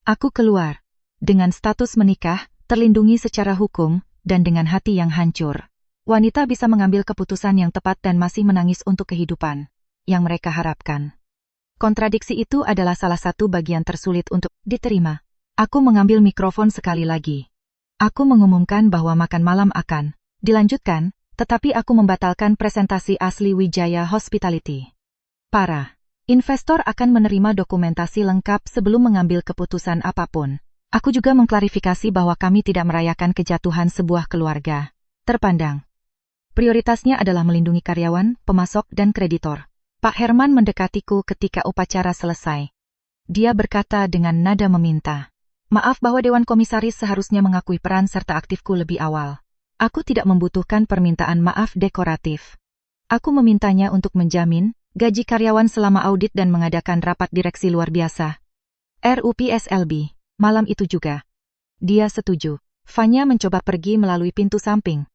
Aku keluar dengan status menikah, terlindungi secara hukum, dan dengan hati yang hancur. Wanita bisa mengambil keputusan yang tepat dan masih menangis untuk kehidupan yang mereka harapkan. Kontradiksi itu adalah salah satu bagian tersulit untuk diterima. Aku mengambil mikrofon sekali lagi. Aku mengumumkan bahwa makan malam akan dilanjutkan, tetapi aku membatalkan presentasi asli Wijaya Hospitality. Para investor akan menerima dokumentasi lengkap sebelum mengambil keputusan apapun. Aku juga mengklarifikasi bahwa kami tidak merayakan kejatuhan sebuah keluarga terpandang. Prioritasnya adalah melindungi karyawan, pemasok, dan kreditor. Pak Herman mendekatiku ketika upacara selesai. Dia berkata dengan nada meminta maaf bahwa Dewan Komisaris seharusnya mengakui peran serta aktifku lebih awal. Aku tidak membutuhkan permintaan maaf dekoratif. Aku memintanya untuk menjamin gaji karyawan selama audit dan mengadakan rapat direksi luar biasa. RUPSLB, malam itu juga. Dia setuju. Fanya mencoba pergi melalui pintu samping.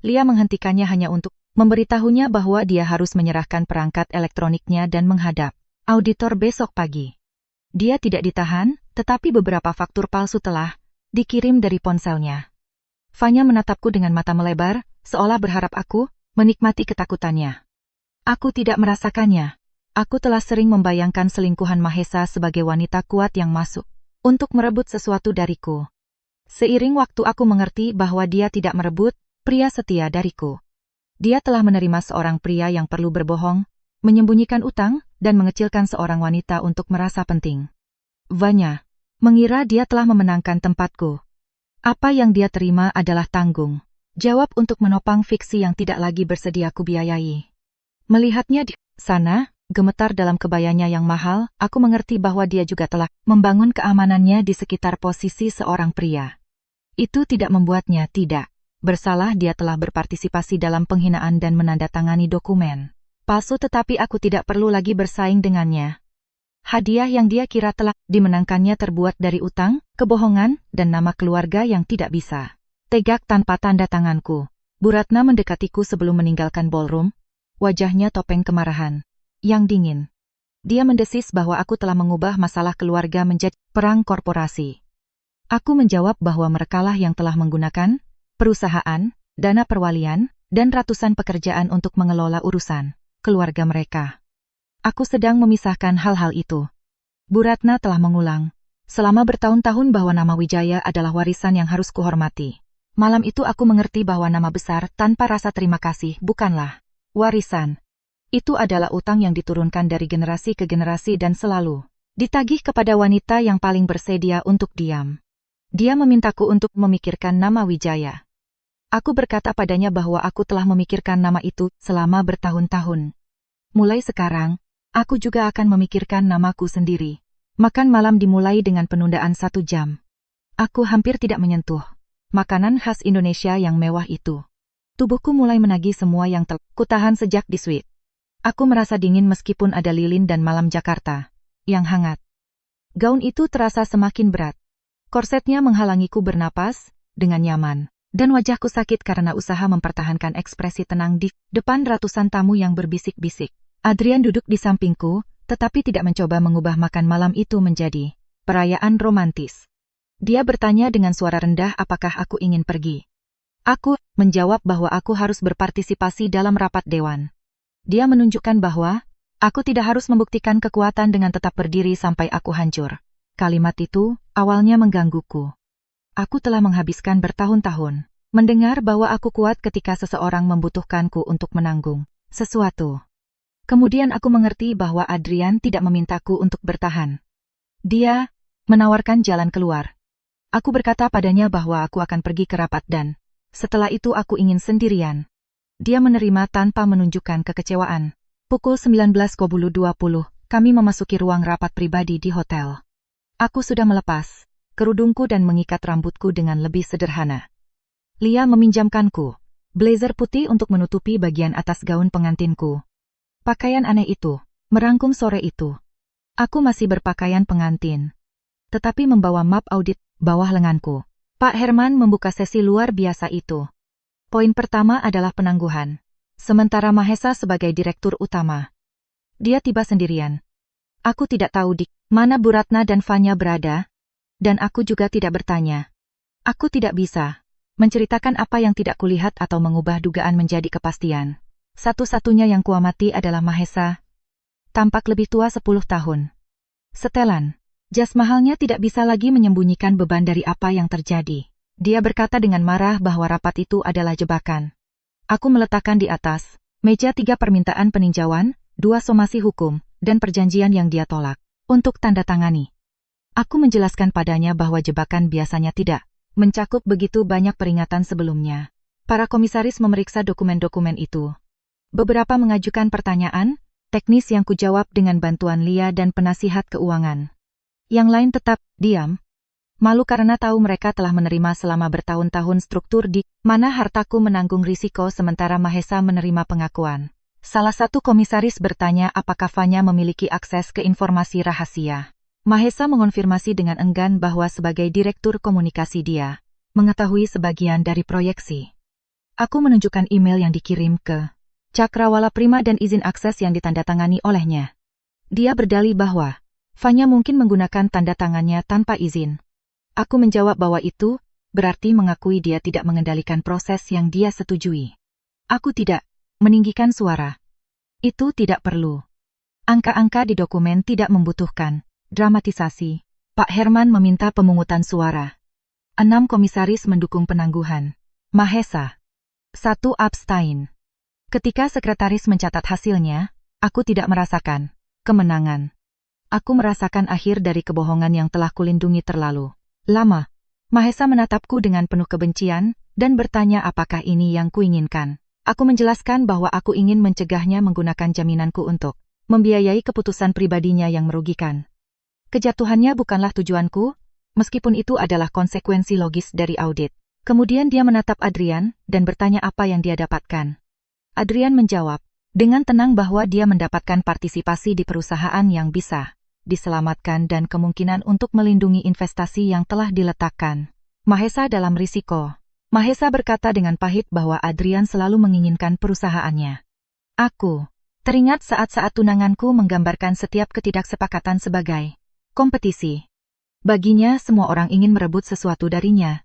Lia menghentikannya hanya untuk memberitahunya bahwa dia harus menyerahkan perangkat elektroniknya dan menghadap auditor besok pagi. Dia tidak ditahan, tetapi beberapa faktur palsu telah dikirim dari ponselnya. Fanya menatapku dengan mata melebar, seolah berharap aku menikmati ketakutannya. Aku tidak merasakannya. Aku telah sering membayangkan selingkuhan Mahesa sebagai wanita kuat yang masuk untuk merebut sesuatu dariku. Seiring waktu aku mengerti bahwa dia tidak merebut pria setia dariku. Dia telah menerima seorang pria yang perlu berbohong, menyembunyikan utang, dan mengecilkan seorang wanita untuk merasa penting. Vanya mengira dia telah memenangkan tempatku. Apa yang dia terima adalah tanggung jawab untuk menopang fiksi yang tidak lagi bersedia kubiayai. Melihatnya di sana, gemetar dalam kebayanya yang mahal, aku mengerti bahwa dia juga telah membangun keamanannya di sekitar posisi seorang pria. Itu tidak membuatnya tidak bersalah. Dia telah berpartisipasi dalam penghinaan dan menandatangani dokumen palsu, tetapi aku tidak perlu lagi bersaing dengannya. Hadiah yang dia kira telah dimenangkannya terbuat dari utang, kebohongan, dan nama keluarga yang tidak bisa tegak tanpa tanda tanganku. Bu Ratna mendekatiku sebelum meninggalkan ballroom, wajahnya topeng kemarahan yang dingin. Dia mendesis bahwa aku telah mengubah masalah keluarga menjadi perang korporasi. Aku menjawab bahwa merekalah yang telah menggunakan perusahaan, dana perwalian, dan ratusan pekerjaan untuk mengelola urusan keluarga mereka. Aku sedang memisahkan hal-hal itu. Bu Ratna telah mengulang selama bertahun-tahun bahwa nama Wijaya adalah warisan yang harus kuhormati. Malam itu aku mengerti bahwa nama besar tanpa rasa terima kasih bukanlah warisan. Itu adalah utang yang diturunkan dari generasi ke generasi dan selalu ditagih kepada wanita yang paling bersedia untuk diam. Dia memintaku untuk memikirkan nama Wijaya. Aku berkata padanya bahwa aku telah memikirkan nama itu selama bertahun-tahun. Mulai sekarang, aku juga akan memikirkan namaku sendiri. Makan malam dimulai dengan penundaan 1 jam. Aku hampir tidak menyentuh makanan khas Indonesia yang mewah itu. Tubuhku mulai menagih semua yang telah kutahan sejak di suite. Aku merasa dingin meskipun ada lilin dan malam Jakarta yang hangat. Gaun itu terasa semakin berat. Korsetnya menghalangiku bernapas dengan nyaman, dan wajahku sakit karena usaha mempertahankan ekspresi tenang di depan ratusan tamu yang berbisik-bisik. Adrian duduk di sampingku, tetapi tidak mencoba mengubah makan malam itu menjadi perayaan romantis. Dia bertanya dengan suara rendah apakah aku ingin pergi. Aku menjawab bahwa aku harus berpartisipasi dalam rapat dewan. Dia menunjukkan bahwa aku tidak harus membuktikan kekuatan dengan tetap berdiri sampai aku hancur. Kalimat itu awalnya menggangguku. Aku telah menghabiskan bertahun-tahun mendengar bahwa aku kuat ketika seseorang membutuhkanku untuk menanggung sesuatu. Kemudian aku mengerti bahwa Adrian tidak memintaku untuk bertahan. Dia menawarkan jalan keluar. Aku berkata padanya bahwa aku akan pergi ke rapat dan setelah itu aku ingin sendirian. Dia menerima tanpa menunjukkan kekecewaan. Pukul 19.20 kami memasuki ruang rapat pribadi di hotel. Aku sudah melepas kerudungku dan mengikat rambutku dengan lebih sederhana. Lia meminjamkanku blazer putih untuk menutupi bagian atas gaun pengantinku. Pakaian aneh itu merangkum sore itu. Aku masih berpakaian pengantin, tetapi membawa map audit bawah lenganku. Pak Herman membuka sesi luar biasa itu. Poin pertama adalah penangguhan. Sementara Mahesa sebagai direktur utama. Dia tiba sendirian. Aku tidak tahu di mana Bu Ratna dan Fanya berada, dan aku juga tidak bertanya. Aku tidak bisa menceritakan apa yang tidak kulihat atau mengubah dugaan menjadi kepastian. Satu-satunya yang kuamati adalah Mahesa. Tampak lebih tua 10 tahun. Setelan. Jas mahalnya tidak bisa lagi menyembunyikan beban dari apa yang terjadi. Dia berkata dengan marah bahwa rapat itu adalah jebakan. Aku meletakkan di atas meja 3 permintaan peninjauan, 2 somasi hukum, dan perjanjian yang dia tolak untuk tanda tangani. Aku menjelaskan padanya bahwa jebakan biasanya tidak mencakup begitu banyak peringatan sebelumnya. Para komisaris memeriksa dokumen-dokumen itu. Beberapa mengajukan pertanyaan teknis yang kujawab dengan bantuan Lia dan penasihat keuangan. Yang lain tetap diam, malu karena tahu mereka telah menerima selama bertahun-tahun struktur di mana hartaku menanggung risiko sementara Mahesa menerima pengakuan. Salah satu komisaris bertanya apakah Fanya memiliki akses ke informasi rahasia. Mahesa mengonfirmasi dengan enggan bahwa sebagai direktur komunikasi dia mengetahui sebagian dari proyeksi. Aku menunjukkan email yang dikirim ke Cakrawala Prima dan izin akses yang ditandatangani olehnya. Dia berdalih bahwa Fanya mungkin menggunakan tanda tangannya tanpa izin. Aku menjawab bahwa itu berarti mengakui dia tidak mengendalikan proses yang dia setujui. Aku tidak meninggikan suara. Itu tidak perlu. Angka-angka di dokumen tidak membutuhkan dramatisasi. Pak Herman meminta pemungutan suara. 6 komisaris mendukung penangguhan. Mahesa 1 abstain. Ketika sekretaris mencatat hasilnya, aku tidak merasakan kemenangan. Aku merasakan akhir dari kebohongan yang telah kulindungi terlalu lama. Mahesa menatapku dengan penuh kebencian dan bertanya apakah ini yang kuinginkan. Aku menjelaskan bahwa aku ingin mencegahnya menggunakan jaminanku untuk membiayai keputusan pribadinya yang merugikan. Kejatuhannya bukanlah tujuanku, meskipun itu adalah konsekuensi logis dari audit. Kemudian dia menatap Adrian dan bertanya apa yang dia dapatkan. Adrian menjawab dengan tenang bahwa dia mendapatkan partisipasi di perusahaan yang bisa diselamatkan dan kemungkinan untuk melindungi investasi yang telah diletakkan Mahesa dalam risiko. Mahesa berkata dengan pahit bahwa Adrian selalu menginginkan perusahaannya. Aku teringat saat-saat tunanganku menggambarkan setiap ketidaksepakatan sebagai kompetisi. Baginya semua orang ingin merebut sesuatu darinya.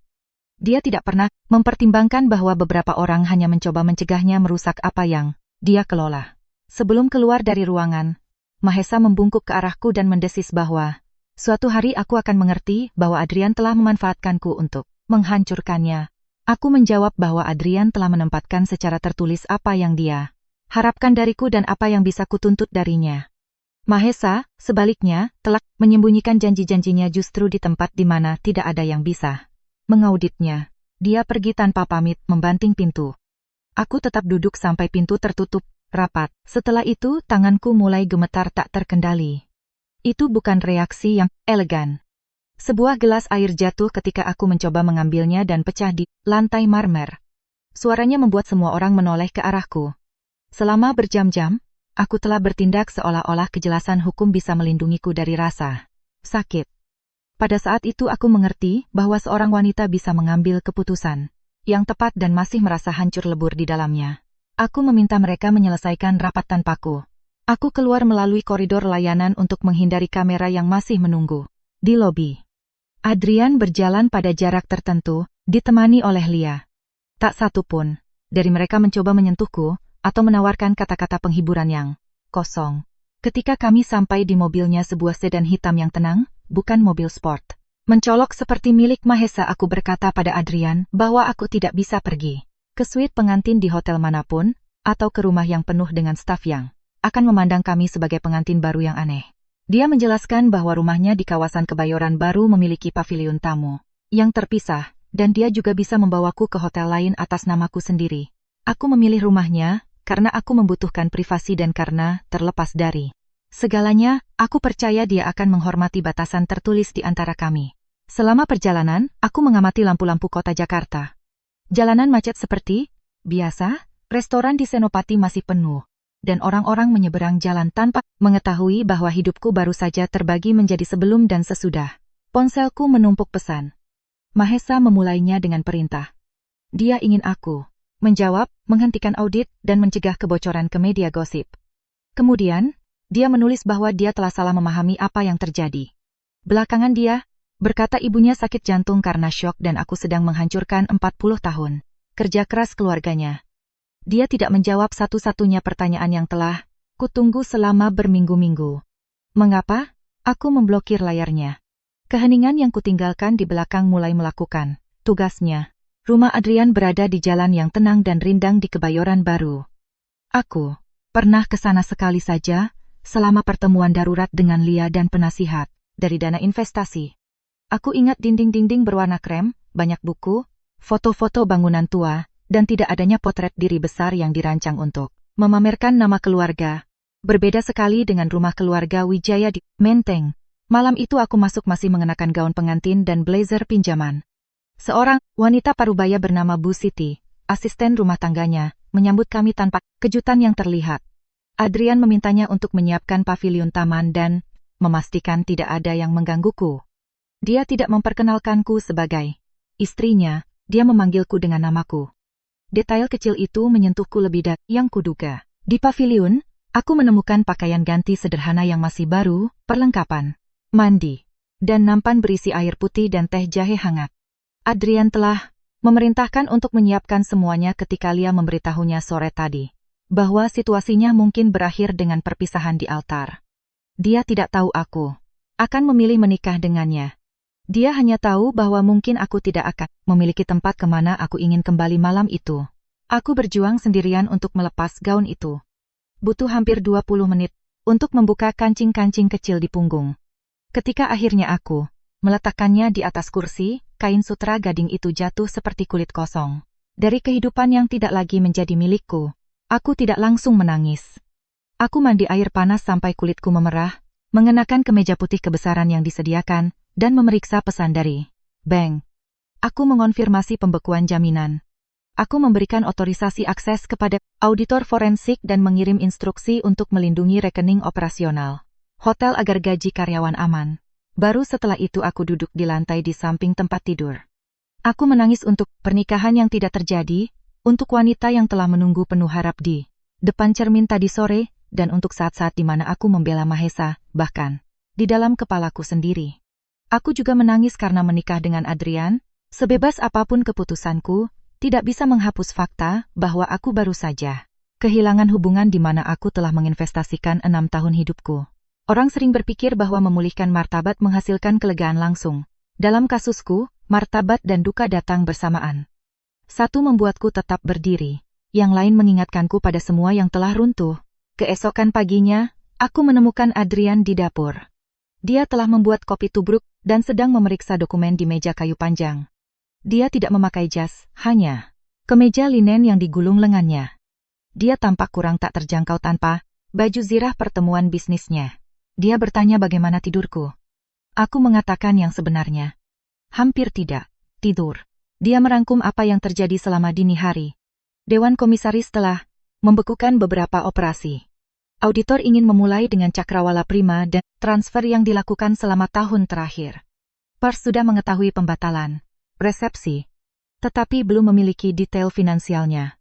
Dia tidak pernah mempertimbangkan bahwa beberapa orang hanya mencoba mencegahnya merusak apa yang dia kelola. Sebelum keluar dari ruangan, Mahesa membungkuk ke arahku dan mendesis bahwa suatu hari aku akan mengerti bahwa Adrian telah memanfaatkanku untuk menghancurkannya. Aku menjawab bahwa Adrian telah menempatkan secara tertulis apa yang dia harapkan dariku dan apa yang bisa kutuntut darinya. Mahesa, sebaliknya, telah menyembunyikan janji-janjinya justru di tempat di mana tidak ada yang bisa mengauditnya. Dia pergi tanpa pamit, membanting pintu. Aku tetap duduk sampai pintu tertutup rapat. Setelah itu, tanganku mulai gemetar tak terkendali. Itu bukan reaksi yang elegan. Sebuah gelas air jatuh ketika aku mencoba mengambilnya dan pecah di lantai marmer. Suaranya membuat semua orang menoleh ke arahku. Selama berjam-jam, aku telah bertindak seolah-olah kejelasan hukum bisa melindungiku dari rasa sakit. Pada saat itu aku mengerti bahwa seorang wanita bisa mengambil keputusan yang tepat dan masih merasa hancur lebur di dalamnya. Aku meminta mereka menyelesaikan rapat tanpaku. Aku keluar melalui koridor layanan untuk menghindari kamera yang masih menunggu di lobi. Adrian berjalan pada jarak tertentu, ditemani oleh Lia. Tak satu pun dari mereka mencoba menyentuhku atau menawarkan kata-kata penghiburan yang kosong. Ketika kami sampai di mobilnya, sebuah sedan hitam yang tenang, bukan mobil sport, mencolok seperti milik Mahesa, aku berkata pada Adrian bahwa aku tidak bisa pergi ke suite pengantin di hotel manapun, atau ke rumah yang penuh dengan staf yang akan memandang kami sebagai pengantin baru yang aneh. Dia menjelaskan bahwa rumahnya di kawasan Kebayoran Baru memiliki paviliun tamu yang terpisah, dan dia juga bisa membawaku ke hotel lain atas namaku sendiri. Aku memilih rumahnya karena aku membutuhkan privasi dan karena, terlepas dari segalanya, aku percaya dia akan menghormati batasan tertulis di antara kami. Selama perjalanan, aku mengamati lampu-lampu kota Jakarta. Jalanan macet seperti biasa, restoran di Senopati masih penuh, dan orang-orang menyeberang jalan tanpa mengetahui bahwa hidupku baru saja terbagi menjadi sebelum dan sesudah. Ponselku menumpuk pesan. Mahesa memulainya dengan perintah. Dia ingin aku menjawab, menghentikan audit, dan mencegah kebocoran ke media gosip. Kemudian, dia menulis bahwa dia telah salah memahami apa yang terjadi. Belakangan dia berkata ibunya sakit jantung karena syok dan aku sedang menghancurkan 40 tahun kerja keras keluarganya. Dia tidak menjawab satu-satunya pertanyaan yang telah kutunggu selama berminggu-minggu. Mengapa? Aku memblokir layarnya. Keheningan yang kutinggalkan di belakang mulai melakukan tugasnya. Rumah Adrian berada di jalan yang tenang dan rindang di Kebayoran Baru. Aku pernah ke sana sekali saja, selama pertemuan darurat dengan Lia dan penasihat dari dana investasi. Aku ingat dinding-dinding berwarna krem, banyak buku, foto-foto bangunan tua, dan tidak adanya potret diri besar yang dirancang untuk memamerkan nama keluarga. Berbeda sekali dengan rumah keluarga Wijaya di Menteng. Malam itu aku masuk masih mengenakan gaun pengantin dan blazer pinjaman. Seorang wanita parubaya bernama Bu Siti, asisten rumah tangganya, menyambut kami tanpa kejutan yang terlihat. Adrian memintanya untuk menyiapkan paviliun taman dan memastikan tidak ada yang menggangguku. Dia tidak memperkenalkanku sebagai istrinya, dia memanggilku dengan namaku. Detail kecil itu menyentuhku lebih dari yang kuduga. Di paviliun, aku menemukan pakaian ganti sederhana yang masih baru, perlengkapan mandi, dan nampan berisi air putih dan teh jahe hangat. Adrian telah memerintahkan untuk menyiapkan semuanya ketika Lia memberitahunya sore tadi bahwa situasinya mungkin berakhir dengan perpisahan di altar. Dia tidak tahu aku akan memilih menikah dengannya. Dia hanya tahu bahwa mungkin aku tidak akan memiliki tempat kemana aku ingin kembali malam itu. Aku berjuang sendirian untuk melepas gaun itu. Butuh hampir 20 menit untuk membuka kancing-kancing kecil di punggung. Ketika akhirnya aku meletakkannya di atas kursi, kain sutra gading itu jatuh seperti kulit kosong. Dari kehidupan yang tidak lagi menjadi milikku, aku tidak langsung menangis. Aku mandi air panas sampai kulitku memerah, mengenakan kemeja putih kebesaran yang disediakan, dan memeriksa pesan dari bank. Aku mengonfirmasi pembekuan jaminan. Aku memberikan otorisasi akses kepada auditor forensik dan mengirim instruksi untuk melindungi rekening operasional hotel agar gaji karyawan aman. Baru setelah itu aku duduk di lantai di samping tempat tidur. Aku menangis untuk pernikahan yang tidak terjadi, untuk wanita yang telah menunggu penuh harap di depan cermin tadi sore, dan untuk saat-saat di mana aku membela Mahesa, bahkan di dalam kepalaku sendiri. Aku juga menangis karena menikah dengan Adrian, sebebas apapun keputusanku, tidak bisa menghapus fakta bahwa aku baru saja Kehilangan hubungan di mana aku telah menginvestasikan 6 tahun hidupku. Orang sering berpikir bahwa memulihkan martabat menghasilkan kelegaan langsung. Dalam kasusku, martabat dan duka datang bersamaan. Satu membuatku tetap berdiri, yang lain mengingatkanku pada semua yang telah runtuh. Keesokan paginya, aku menemukan Adrian di dapur. Dia telah membuat kopi tubruk dan sedang memeriksa dokumen di meja kayu panjang. Dia tidak memakai jas, hanya kemeja linen yang digulung lengannya. Dia tampak kurang tak terjangkau tanpa baju zirah pertemuan bisnisnya. Dia bertanya bagaimana tidurku. Aku mengatakan yang sebenarnya. Hampir tidak tidur. Dia merangkum apa yang terjadi selama dini hari. Dewan Komisaris telah membekukan beberapa operasi. Auditor ingin memulai dengan Cakrawala Prima dan transfer yang dilakukan selama tahun terakhir. Pers sudah mengetahui pembatalan resepsi, tetapi belum memiliki detail finansialnya.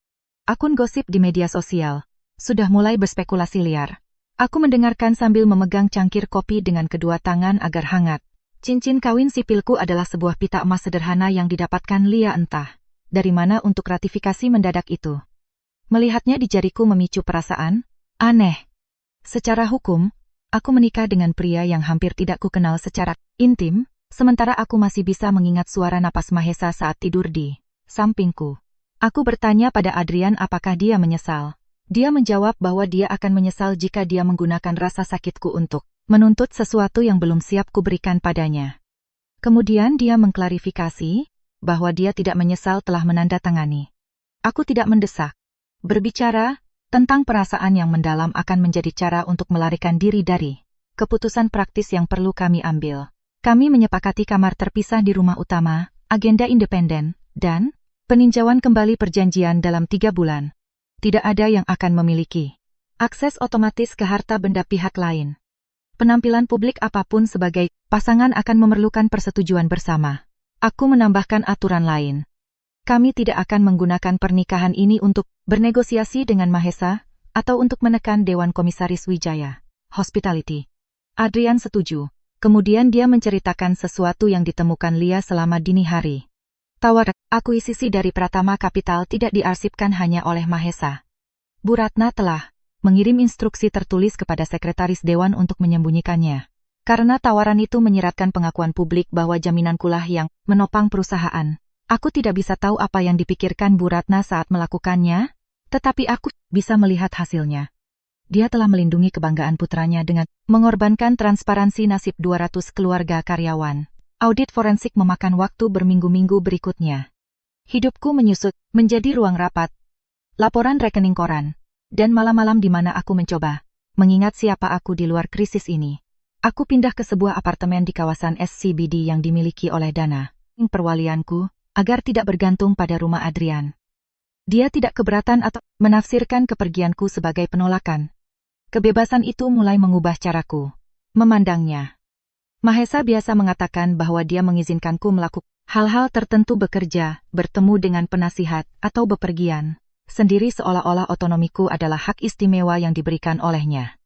Akun gosip di media sosial sudah mulai berspekulasi liar. Aku mendengarkan sambil memegang cangkir kopi dengan kedua tangan agar hangat. Cincin kawin sipilku adalah sebuah pita emas sederhana yang didapatkan Lia entah dari mana untuk ratifikasi mendadak itu. Melihatnya di jariku memicu perasaan aneh. Secara hukum, aku menikah dengan pria yang hampir tidak kukenal secara intim, sementara aku masih bisa mengingat suara napas Mahesa saat tidur di sampingku. Aku bertanya pada Adrian apakah dia menyesal. Dia menjawab bahwa dia akan menyesal jika dia menggunakan rasa sakitku untuk menuntut sesuatu yang belum siap kuberikan padanya. Kemudian dia mengklarifikasi bahwa dia tidak menyesal telah menandatangani. Aku tidak mendesak. Berbicara tentang perasaan yang mendalam akan menjadi cara untuk melarikan diri dari keputusan praktis yang perlu kami ambil. Kami menyepakati kamar terpisah di rumah utama, agenda independen, dan peninjauan kembali perjanjian dalam 3 bulan. Tidak ada yang akan memiliki akses otomatis ke harta benda pihak lain. Penampilan publik apapun sebagai pasangan akan memerlukan persetujuan bersama. Aku menambahkan aturan lain. Kami tidak akan menggunakan pernikahan ini untuk bernegosiasi dengan Mahesa atau untuk menekan Dewan Komisaris Wijaya Hospitality. Adrian setuju. Kemudian dia menceritakan sesuatu yang ditemukan Lia selama dini hari. Tawar akuisisi dari Pratama Capital tidak diarsipkan hanya oleh Mahesa. Bu Ratna telah mengirim instruksi tertulis kepada Sekretaris Dewan untuk menyembunyikannya. Karena tawaran itu menyiratkan pengakuan publik bahwa jaminankulah yang menopang perusahaan. Aku tidak bisa tahu apa yang dipikirkan Bu Ratna saat melakukannya, tetapi aku bisa melihat hasilnya. Dia telah melindungi kebanggaan putranya dengan mengorbankan transparansi nasib 200 keluarga karyawan. Audit forensik memakan waktu berminggu-minggu berikutnya. Hidupku menyusut menjadi ruang rapat, laporan rekening koran, dan malam-malam di mana aku mencoba mengingat siapa aku di luar krisis ini. Aku pindah ke sebuah apartemen di kawasan SCBD yang dimiliki oleh dana perwalianku, agar tidak bergantung pada rumah Adrian. Dia tidak keberatan atau menafsirkan kepergianku sebagai penolakan. Kebebasan itu mulai mengubah caraku memandangnya. Mahesa biasa mengatakan bahwa dia mengizinkanku melakukan hal-hal tertentu, bekerja, bertemu dengan penasihat, atau bepergian sendiri seolah-olah otonomiku adalah hak istimewa yang diberikan olehnya.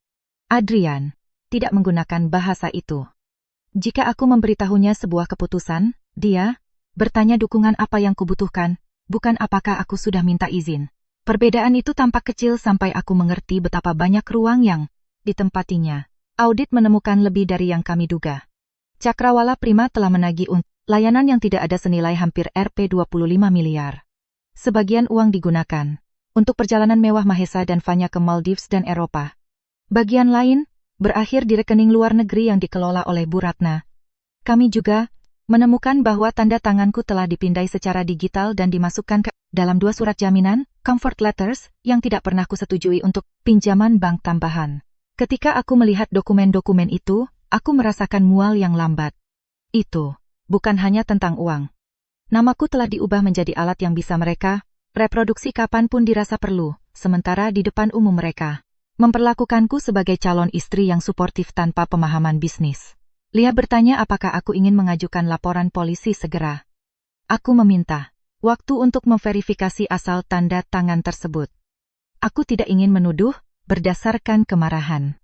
Adrian tidak menggunakan bahasa itu. Jika aku memberitahunya sebuah keputusan, dia bertanya dukungan apa yang kubutuhkan, bukan apakah aku sudah minta izin. Perbedaan itu tampak kecil sampai aku mengerti betapa banyak ruang yang ditempatinya. Audit menemukan lebih dari yang kami duga. Cakrawala Prima telah menagih layanan yang tidak ada senilai hampir Rp25 miliar. Sebagian uang digunakan untuk perjalanan mewah Mahesa dan Vanya ke Maldives dan Eropa. Bagian lain berakhir di rekening luar negeri yang dikelola oleh Bu Ratna. Kami juga menemukan bahwa tanda tanganku telah dipindai secara digital dan dimasukkan ke dalam 2 surat jaminan, comfort letters, yang tidak pernah kusetujui untuk pinjaman bank tambahan. Ketika aku melihat dokumen-dokumen itu, aku merasakan mual yang lambat. Itu bukan hanya tentang uang. Namaku telah diubah menjadi alat yang bisa mereka reproduksi kapanpun dirasa perlu, sementara di depan umum mereka memperlakukanku sebagai calon istri yang suportif tanpa pemahaman bisnis. Lia bertanya apakah aku ingin mengajukan laporan polisi segera. Aku meminta waktu untuk memverifikasi asal tanda tangan tersebut. Aku tidak ingin menuduh berdasarkan kemarahan.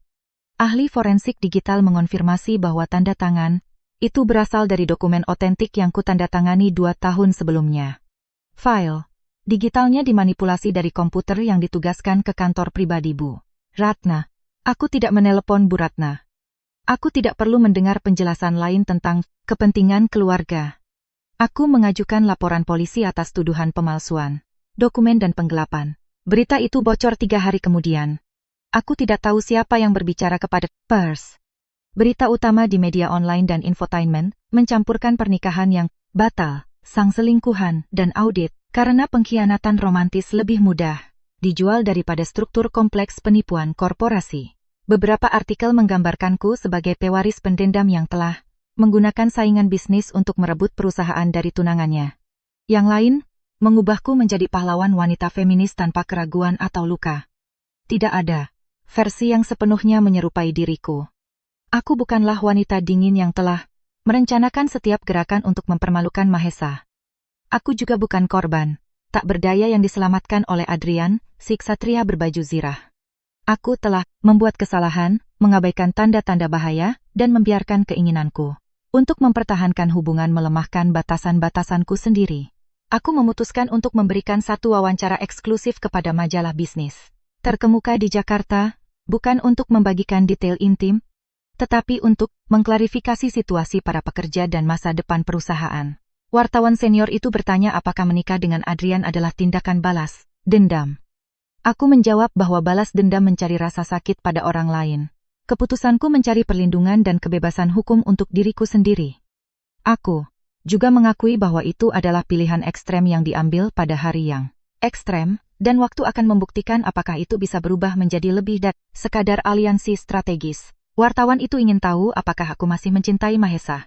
Ahli forensik digital mengonfirmasi bahwa tanda tangan itu berasal dari dokumen otentik yang kutandatangani 2 tahun sebelumnya. File Digitalnya dimanipulasi dari komputer yang ditugaskan ke kantor pribadi Bu Ratna. Aku tidak menelepon Bu Ratna. Aku tidak perlu mendengar penjelasan lain tentang kepentingan keluarga. Aku mengajukan laporan polisi atas tuduhan pemalsuan dokumen dan penggelapan. Berita itu bocor 3 hari kemudian. Aku tidak tahu siapa yang berbicara kepada pers. Berita utama di media online dan infotainment mencampurkan pernikahan yang batal, sang selingkuhan, dan audit karena pengkhianatan romantis lebih mudah dijual daripada struktur kompleks penipuan korporasi. Beberapa artikel menggambarkanku sebagai pewaris pendendam yang telah menggunakan saingan bisnis untuk merebut perusahaan dari tunangannya. Yang lain, mengubahku menjadi pahlawan wanita feminis tanpa keraguan atau luka. Tidak ada versi yang sepenuhnya menyerupai diriku. Aku bukanlah wanita dingin yang telah merencanakan setiap gerakan untuk mempermalukan Mahesa. Aku juga bukan korban tak berdaya yang diselamatkan oleh Adrian, si ksatria berbaju zirah. Aku telah membuat kesalahan, mengabaikan tanda-tanda bahaya, dan membiarkan keinginanku untuk mempertahankan hubungan melemahkan batasan-batasanku sendiri. Aku memutuskan untuk memberikan satu wawancara eksklusif kepada majalah bisnis terkemuka di Jakarta, bukan untuk membagikan detail intim, tetapi untuk mengklarifikasi situasi para pekerja dan masa depan perusahaan. Wartawan senior itu bertanya apakah menikah dengan Adrian adalah tindakan balas dendam. Aku menjawab bahwa balas dendam mencari rasa sakit pada orang lain. Keputusanku mencari perlindungan dan kebebasan hukum untuk diriku sendiri. Aku juga mengakui bahwa itu adalah pilihan ekstrem yang diambil pada hari yang ekstrem, dan waktu akan membuktikan apakah itu bisa berubah menjadi lebih dari sekadar aliansi strategis. Wartawan itu ingin tahu apakah aku masih mencintai Mahesa.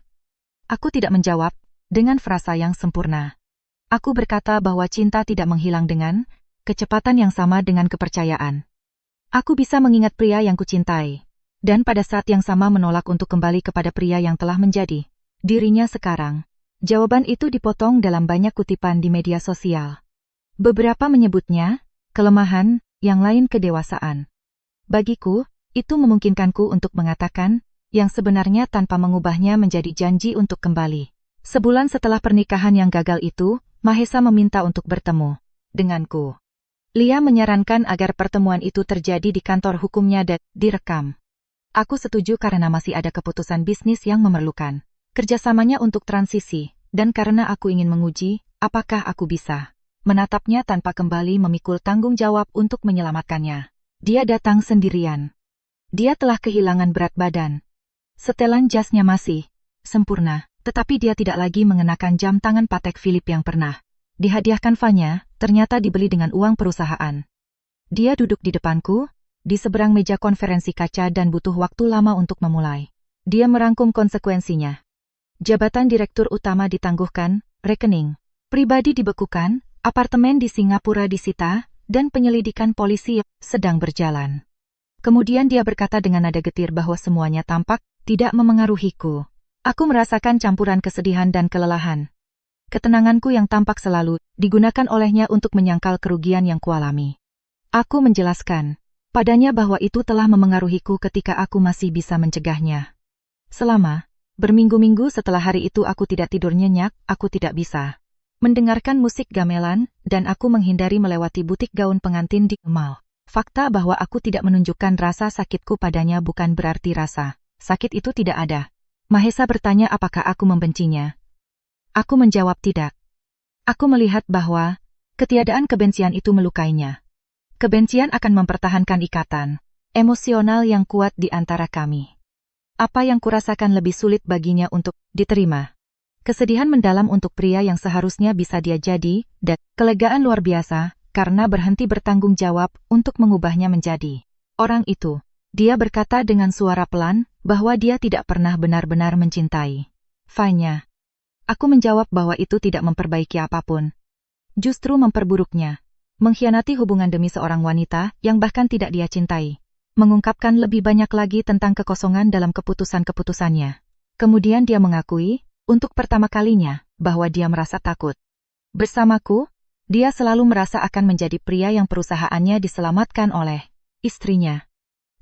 Aku tidak menjawab dengan frasa yang sempurna. Aku berkata bahwa cinta tidak menghilang dengan kecepatan yang sama dengan kepercayaan. Aku bisa mengingat pria yang kucintai, dan pada saat yang sama menolak untuk kembali kepada pria yang telah menjadi dirinya sekarang. Jawaban itu dipotong dalam banyak kutipan di media sosial. Beberapa menyebutnya kelemahan, yang lain kedewasaan. Bagiku, itu memungkinkanku untuk mengatakan yang sebenarnya tanpa mengubahnya menjadi janji untuk kembali. Sebulan setelah pernikahan yang gagal itu, Mahesa meminta untuk bertemu denganku. Lia menyarankan agar pertemuan itu terjadi di kantor hukumnya dan direkam. Aku setuju karena masih ada keputusan bisnis yang memerlukan kerjasamanya untuk transisi, dan karena aku ingin menguji apakah aku bisa menatapnya tanpa kembali memikul tanggung jawab untuk menyelamatkannya. Dia datang sendirian. Dia telah kehilangan berat badan. Setelan jasnya masih sempurna, tetapi dia tidak lagi mengenakan jam tangan Patek Philippe yang pernah dihadiahkan Fanya, ternyata dibeli dengan uang perusahaan. Dia duduk di depanku, di seberang meja konferensi kaca dan butuh waktu lama untuk memulai. Dia merangkum konsekuensinya. Jabatan direktur utama ditangguhkan, rekening pribadi dibekukan, apartemen di Singapura disita, dan penyelidikan polisi sedang berjalan. Kemudian dia berkata dengan nada getir bahwa semuanya tampak tidak memengaruhiku. Aku merasakan campuran kesedihan dan kelelahan. Ketenanganku yang tampak selalu digunakan olehnya untuk menyangkal kerugian yang kualami. Aku menjelaskan padanya bahwa itu telah memengaruhiku ketika aku masih bisa mencegahnya. Selama berminggu-minggu setelah hari itu aku tidak tidur nyenyak, aku tidak bisa mendengarkan musik gamelan, dan aku menghindari melewati butik gaun pengantin di mall. Fakta bahwa aku tidak menunjukkan rasa sakitku padanya bukan berarti rasa sakit itu tidak ada. Mahesa bertanya apakah aku membencinya. Aku menjawab tidak. Aku melihat bahwa ketiadaan kebencian itu melukainya. Kebencian akan mempertahankan ikatan emosional yang kuat di antara kami. Apa yang kurasakan lebih sulit baginya untuk diterima. Kesedihan mendalam untuk pria yang seharusnya bisa dia jadi, dan kelegaan luar biasa, karena berhenti bertanggung jawab untuk mengubahnya menjadi orang itu. Dia berkata dengan suara pelan, bahwa dia tidak pernah benar-benar mencintai Fanya. Aku menjawab bahwa itu tidak memperbaiki apapun. Justru memperburuknya. Mengkhianati hubungan demi seorang wanita yang bahkan tidak dia cintai. Mengungkapkan lebih banyak lagi tentang kekosongan dalam keputusan-keputusannya. Kemudian dia mengakui, untuk pertama kalinya, bahwa dia merasa takut. Bersamaku, dia selalu merasa akan menjadi pria yang perusahaannya diselamatkan oleh istrinya.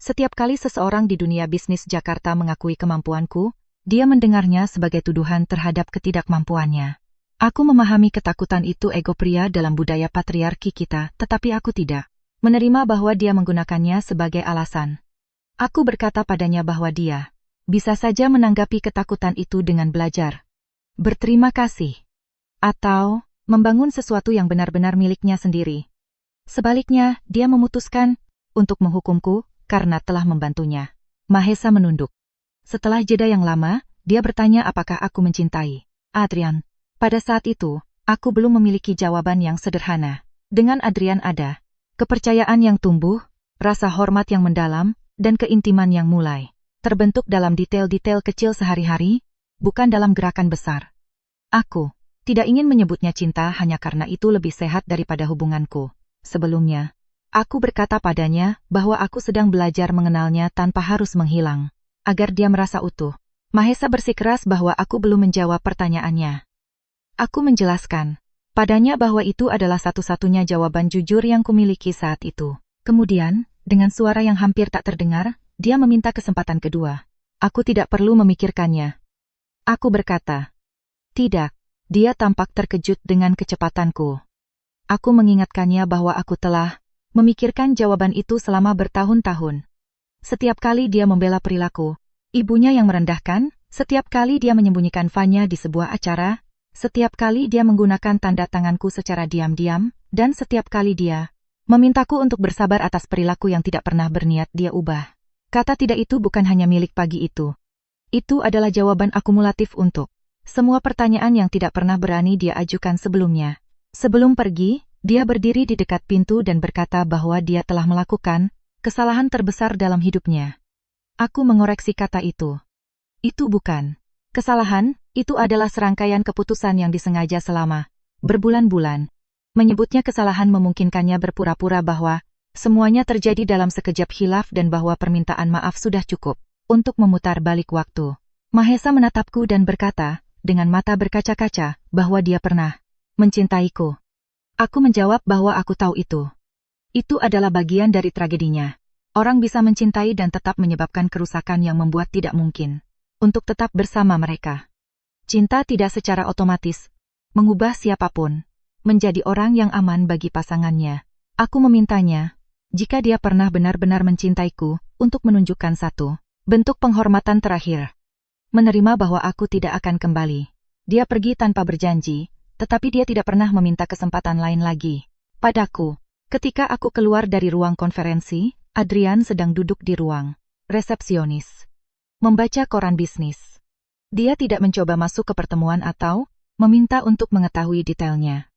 Setiap kali seseorang di dunia bisnis Jakarta mengakui kemampuanku, dia mendengarnya sebagai tuduhan terhadap ketidakmampuannya. Aku memahami ketakutan itu ego pria dalam budaya patriarki kita, tetapi aku tidak menerima bahwa dia menggunakannya sebagai alasan. Aku berkata padanya bahwa dia bisa saja menanggapi ketakutan itu dengan belajar berterima kasih, atau membangun sesuatu yang benar-benar miliknya sendiri. Sebaliknya, dia memutuskan untuk menghukumku karena telah membantunya. Mahesa menunduk. Setelah jeda yang lama, dia bertanya apakah aku mencintai Adrian. Pada saat itu, aku belum memiliki jawaban yang sederhana. Dengan Adrian ada kepercayaan yang tumbuh, rasa hormat yang mendalam, dan keintiman yang mulai terbentuk dalam detail-detail kecil sehari-hari, bukan dalam gerakan besar. Aku tidak ingin menyebutnya cinta hanya karena itu lebih sehat daripada hubunganku sebelumnya. Aku berkata padanya bahwa aku sedang belajar mengenalnya tanpa harus menghilang, agar dia merasa utuh. Mahesa bersikeras bahwa aku belum menjawab pertanyaannya. Aku menjelaskan padanya bahwa itu adalah satu-satunya jawaban jujur yang kumiliki saat itu. Kemudian, dengan suara yang hampir tak terdengar, dia meminta kesempatan kedua. Aku tidak perlu memikirkannya. Aku berkata, tidak. Dia tampak terkejut dengan kecepatanku. Aku mengingatkannya bahwa aku telah memikirkan jawaban itu selama bertahun-tahun. Setiap kali dia membela perilaku ibunya yang merendahkan, setiap kali dia menyembunyikan Fanya di sebuah acara, setiap kali dia menggunakan tanda tanganku secara diam-diam, dan setiap kali dia memintaku untuk bersabar atas perilaku yang tidak pernah berniat dia ubah. Kata tidak itu bukan hanya milik pagi itu. Itu adalah jawaban akumulatif untuk semua pertanyaan yang tidak pernah berani dia ajukan sebelumnya. Sebelum pergi, dia berdiri di dekat pintu dan berkata bahwa dia telah melakukan kesalahan terbesar dalam hidupnya. Aku mengoreksi kata itu. Itu bukan kesalahan, itu adalah serangkaian keputusan yang disengaja selama berbulan-bulan. Menyebutnya kesalahan memungkinkannya berpura-pura bahwa semuanya terjadi dalam sekejap hilaf dan bahwa permintaan maaf sudah cukup untuk memutar balik waktu. Mahesa menatapku dan berkata, dengan mata berkaca-kaca, bahwa dia pernah mencintaiku. Aku menjawab bahwa aku tahu itu. Itu adalah bagian dari tragedinya. Orang bisa mencintai dan tetap menyebabkan kerusakan yang membuat tidak mungkin untuk tetap bersama mereka. Cinta tidak secara otomatis mengubah siapapun menjadi orang yang aman bagi pasangannya. Aku memintanya, jika dia pernah benar-benar mencintaiku, untuk menunjukkan satu bentuk penghormatan terakhir. Menerima bahwa aku tidak akan kembali. Dia pergi tanpa berjanji, tetapi dia tidak pernah meminta kesempatan lain lagi padaku. Ketika aku keluar dari ruang konferensi, Adrian sedang duduk di ruang resepsionis, membaca koran bisnis. Dia tidak mencoba masuk ke pertemuan atau meminta untuk mengetahui detailnya.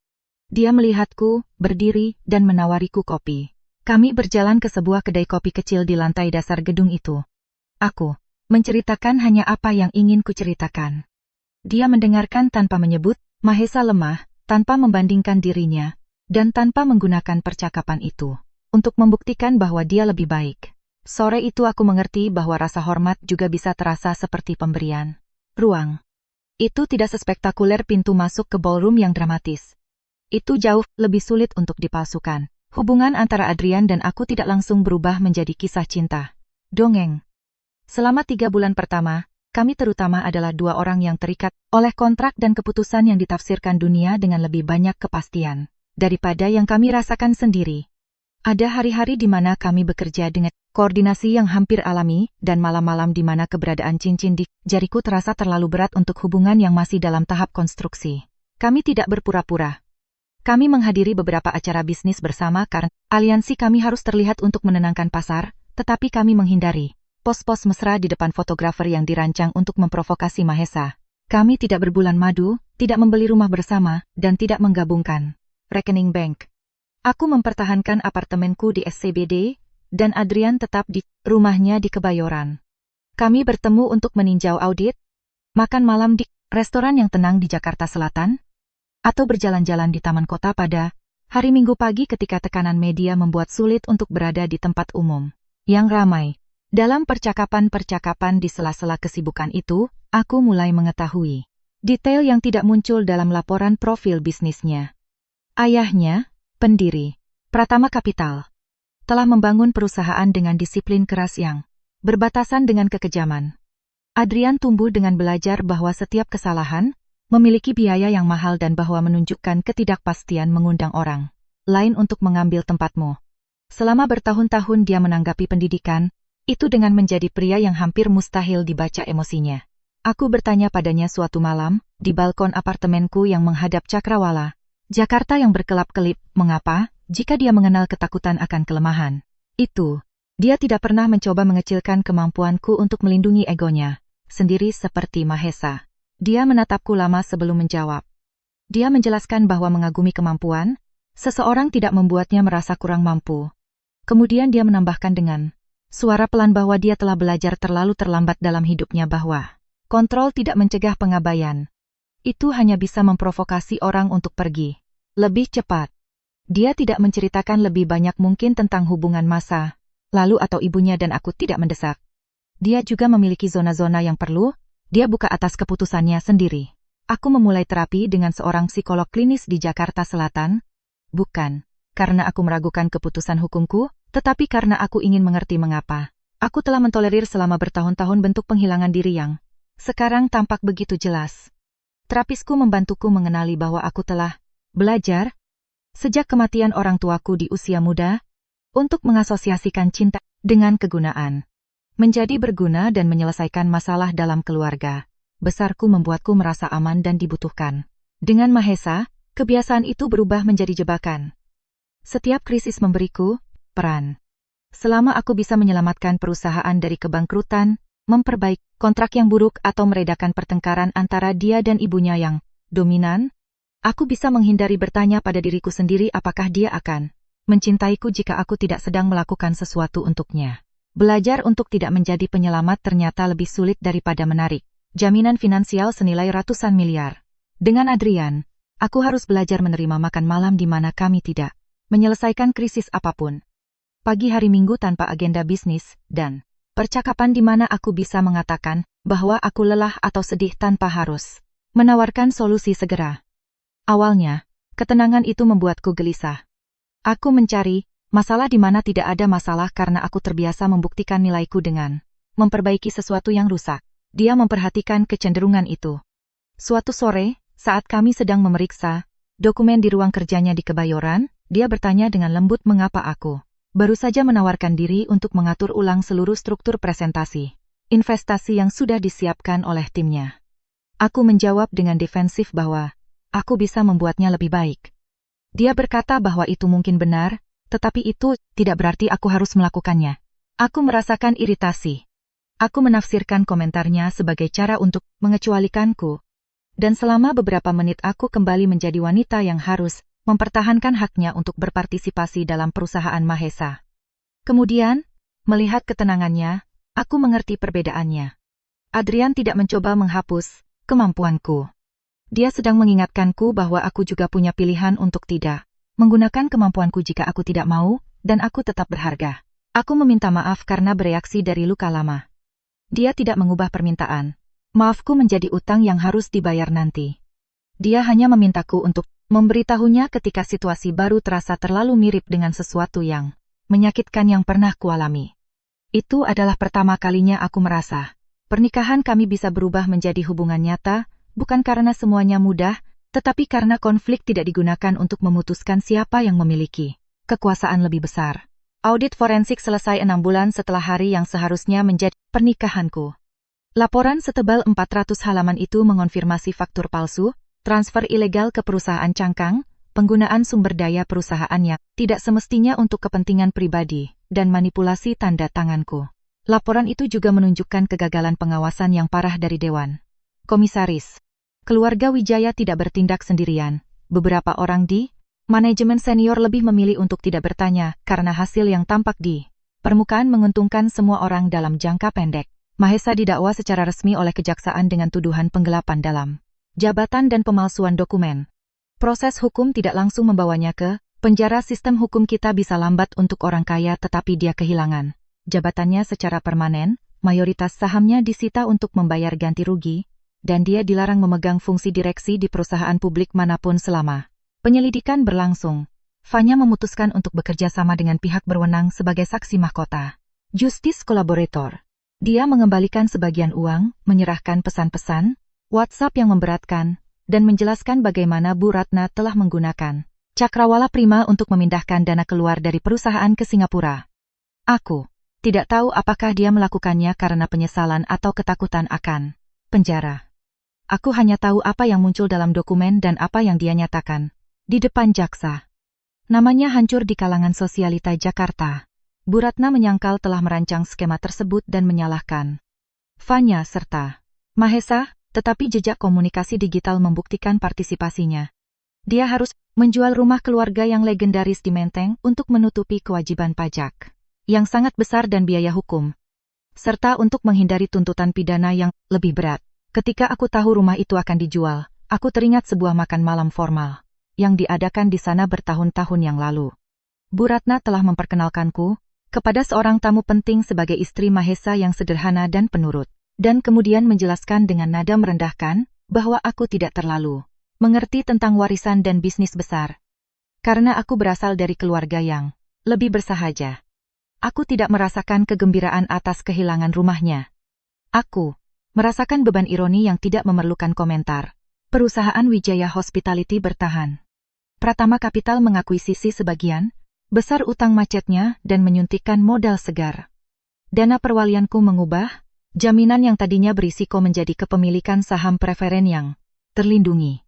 Dia melihatku, berdiri, dan menawariku kopi. Kami berjalan ke sebuah kedai kopi kecil di lantai dasar gedung itu. Aku menceritakan hanya apa yang ingin kuceritakan. Dia mendengarkan tanpa menyebut Mahesa lemah, tanpa membandingkan dirinya, dan tanpa menggunakan percakapan itu untuk membuktikan bahwa dia lebih baik. Sore itu aku mengerti bahwa rasa hormat juga bisa terasa seperti pemberian. Ruang itu tidak sespektakuler pintu masuk ke ballroom yang dramatis. Itu jauh lebih sulit untuk dipalsukan. Hubungan antara Adrian dan aku tidak langsung berubah menjadi kisah cinta dongeng. Selama 3 bulan pertama, kami terutama adalah dua orang yang terikat oleh kontrak dan keputusan yang ditafsirkan dunia dengan lebih banyak kepastian daripada yang kami rasakan sendiri. Ada hari-hari di mana kami bekerja dengan koordinasi yang hampir alami, dan malam-malam di mana keberadaan cincin di jariku terasa terlalu berat untuk hubungan yang masih dalam tahap konstruksi. Kami tidak berpura-pura. Kami menghadiri beberapa acara bisnis bersama karena aliansi kami harus terlihat untuk menenangkan pasar, tetapi kami menghindari pos-pos mesra di depan fotografer yang dirancang untuk memprovokasi Mahesa. Kami tidak berbulan madu, tidak membeli rumah bersama, dan tidak menggabungkan rekening bank. Aku mempertahankan apartemenku di SCBD, dan Adrian tetap di rumahnya di Kebayoran. Kami bertemu untuk meninjau audit, makan malam di restoran yang tenang di Jakarta Selatan, atau berjalan-jalan di taman kota pada hari Minggu pagi ketika tekanan media membuat sulit untuk berada di tempat umum yang ramai. Dalam percakapan-percakapan di sela-sela kesibukan itu, aku mulai mengetahui detail yang tidak muncul dalam laporan profil bisnisnya. Ayahnya, pendiri Pratama Capital, telah membangun perusahaan dengan disiplin keras yang berbatasan dengan kekejaman. Adrian tumbuh dengan belajar bahwa setiap kesalahan memiliki biaya yang mahal dan bahwa menunjukkan ketidakpastian mengundang orang lain untuk mengambil tempatmu. Selama bertahun-tahun dia menanggapi pendidikan, itu dengan menjadi pria yang hampir mustahil dibaca emosinya. Aku bertanya padanya suatu malam, di balkon apartemenku yang menghadap Cakrawala, Jakarta yang berkelap-kelip, mengapa, jika dia mengenal ketakutan akan kelemahan. Itu, dia tidak pernah mencoba mengecilkan kemampuanku untuk melindungi egonya, sendiri seperti Mahesa. Dia menatapku lama sebelum menjawab. Dia menjelaskan bahwa mengagumi kemampuan, seseorang tidak membuatnya merasa kurang mampu. Kemudian dia menambahkan dengan suara pelan bahwa dia telah belajar terlalu terlambat dalam hidupnya bahwa kontrol tidak mencegah pengabaian. Itu hanya bisa memprovokasi orang untuk pergi lebih cepat. Dia tidak menceritakan lebih banyak mungkin tentang hubungan masa lalu atau ibunya dan aku tidak mendesak. Dia juga memiliki zona-zona yang perlu, dia buka atas keputusannya sendiri. Aku memulai terapi dengan seorang psikolog klinis di Jakarta Selatan, bukan karena aku meragukan keputusan hukumku, tetapi karena aku ingin mengerti mengapa aku telah mentolerir selama bertahun-tahun bentuk penghilangan diri yang sekarang tampak begitu jelas. Terapisku membantuku mengenali bahwa aku telah belajar sejak kematian orang tuaku di usia muda untuk mengasosiasikan cinta dengan kegunaan. Menjadi berguna dan menyelesaikan masalah dalam keluarga besarku membuatku merasa aman dan dibutuhkan. Dengan Mahesa, kebiasaan itu berubah menjadi jebakan. Setiap krisis memberiku peran. Selama aku bisa menyelamatkan perusahaan dari kebangkrutan, memperbaiki kontrak yang buruk atau meredakan pertengkaran antara dia dan ibunya yang dominan, aku bisa menghindari bertanya pada diriku sendiri apakah dia akan mencintaiku jika aku tidak sedang melakukan sesuatu untuknya. Belajar untuk tidak menjadi penyelamat ternyata lebih sulit daripada menarik jaminan finansial senilai ratusan miliar. Dengan Adrian, aku harus belajar menerima makan malam di mana kami tidak menyelesaikan krisis apapun. Pagi hari Minggu tanpa agenda bisnis, dan percakapan di mana aku bisa mengatakan bahwa aku lelah atau sedih tanpa harus menawarkan solusi segera. Awalnya, ketenangan itu membuatku gelisah. Aku mencari masalah di mana tidak ada masalah karena aku terbiasa membuktikan nilaiku dengan memperbaiki sesuatu yang rusak. Dia memperhatikan kecenderungan itu. Suatu sore, saat kami sedang memeriksa dokumen di ruang kerjanya di Kebayoran, dia bertanya dengan lembut mengapa aku baru saja menawarkan diri untuk mengatur ulang seluruh struktur presentasi investasi yang sudah disiapkan oleh timnya. Aku menjawab dengan defensif bahwa aku bisa membuatnya lebih baik. Dia berkata bahwa itu mungkin benar, tetapi itu tidak berarti aku harus melakukannya. Aku merasakan iritasi. Aku menafsirkan komentarnya sebagai cara untuk mengecualikanku. Dan selama beberapa menit aku kembali menjadi wanita yang harus mempertahankan haknya untuk berpartisipasi dalam perusahaan Mahesa. Kemudian, melihat ketenangannya, aku mengerti perbedaannya. Adrian tidak mencoba menghapus kemampuanku. Dia sedang mengingatkanku bahwa aku juga punya pilihan untuk tidak menggunakan kemampuanku jika aku tidak mau, dan aku tetap berharga. Aku meminta maaf karena bereaksi dari luka lama. Dia tidak mengubah permintaan. Maafku menjadi utang yang harus dibayar nanti. Dia hanya memintaku untuk memberitahunya ketika situasi baru terasa terlalu mirip dengan sesuatu yang menyakitkan yang pernah kualami. Itu adalah pertama kalinya aku merasa pernikahan kami bisa berubah menjadi hubungan nyata, bukan karena semuanya mudah, tetapi karena konflik tidak digunakan untuk memutuskan siapa yang memiliki kekuasaan lebih besar. Audit forensik selesai 6 bulan setelah hari yang seharusnya menjadi pernikahanku. Laporan setebal 400 halaman itu mengonfirmasi faktur palsu, transfer ilegal ke perusahaan cangkang, penggunaan sumber daya perusahaan yang tidak semestinya untuk kepentingan pribadi, dan manipulasi tanda tanganku. Laporan itu juga menunjukkan kegagalan pengawasan yang parah dari Dewan Komisaris. Keluarga Wijaya tidak bertindak sendirian. Beberapa orang di manajemen senior lebih memilih untuk tidak bertanya karena hasil yang tampak di permukaan menguntungkan semua orang dalam jangka pendek. Mahesa didakwa secara resmi oleh kejaksaan dengan tuduhan penggelapan dalam jabatan dan pemalsuan dokumen. Proses hukum tidak langsung membawanya ke penjara. Sistem hukum kita bisa lambat untuk orang kaya tetapi dia kehilangan jabatannya secara permanen, mayoritas sahamnya disita untuk membayar ganti rugi, dan dia dilarang memegang fungsi direksi di perusahaan publik manapun selama penyelidikan berlangsung. Fanya memutuskan untuk bekerja sama dengan pihak berwenang sebagai saksi mahkota. Justice Collaborator. Dia mengembalikan sebagian uang, menyerahkan pesan-pesan WhatsApp yang memberatkan, dan menjelaskan bagaimana Bu Ratna telah menggunakan Cakrawala Prima untuk memindahkan dana keluar dari perusahaan ke Singapura. Aku tidak tahu apakah dia melakukannya karena penyesalan atau ketakutan akan penjara. Aku hanya tahu apa yang muncul dalam dokumen dan apa yang dia nyatakan di depan jaksa. Namanya hancur di kalangan sosialita Jakarta. Bu Ratna menyangkal telah merancang skema tersebut dan menyalahkan Fanya serta Mahesa, tetapi jejak komunikasi digital membuktikan partisipasinya. Dia harus menjual rumah keluarga yang legendaris di Menteng untuk menutupi kewajiban pajak yang sangat besar dan biaya hukum, serta untuk menghindari tuntutan pidana yang lebih berat. Ketika aku tahu rumah itu akan dijual, aku teringat sebuah makan malam formal yang diadakan di sana bertahun-tahun yang lalu. Bu Ratna telah memperkenalkanku kepada seorang tamu penting sebagai istri Mahesa yang sederhana dan penurut, dan kemudian menjelaskan dengan nada merendahkan bahwa aku tidak terlalu mengerti tentang warisan dan bisnis besar. Karena aku berasal dari keluarga yang lebih bersahaja. Aku tidak merasakan kegembiraan atas kehilangan rumahnya. Aku merasakan beban ironi yang tidak memerlukan komentar. Perusahaan Wijaya Hospitality bertahan. Pratama Capital mengakuisisi sebagian besar utang macetnya dan menyuntikkan modal segar. Dana perwalianku mengubah jaminan yang tadinya berisiko menjadi kepemilikan saham preferen yang terlindungi.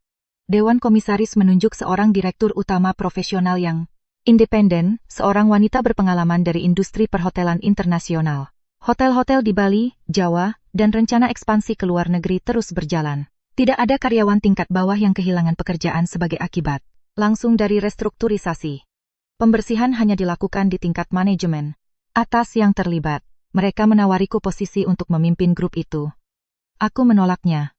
Dewan Komisaris menunjuk seorang direktur utama profesional yang independen, seorang wanita berpengalaman dari industri perhotelan internasional. Hotel-hotel di Bali, Jawa, dan rencana ekspansi ke luar negeri terus berjalan. Tidak ada karyawan tingkat bawah yang kehilangan pekerjaan sebagai akibat langsung dari restrukturisasi. Pembersihan hanya dilakukan di tingkat manajemen atas yang terlibat. Mereka menawariku posisi untuk memimpin grup itu. Aku menolaknya.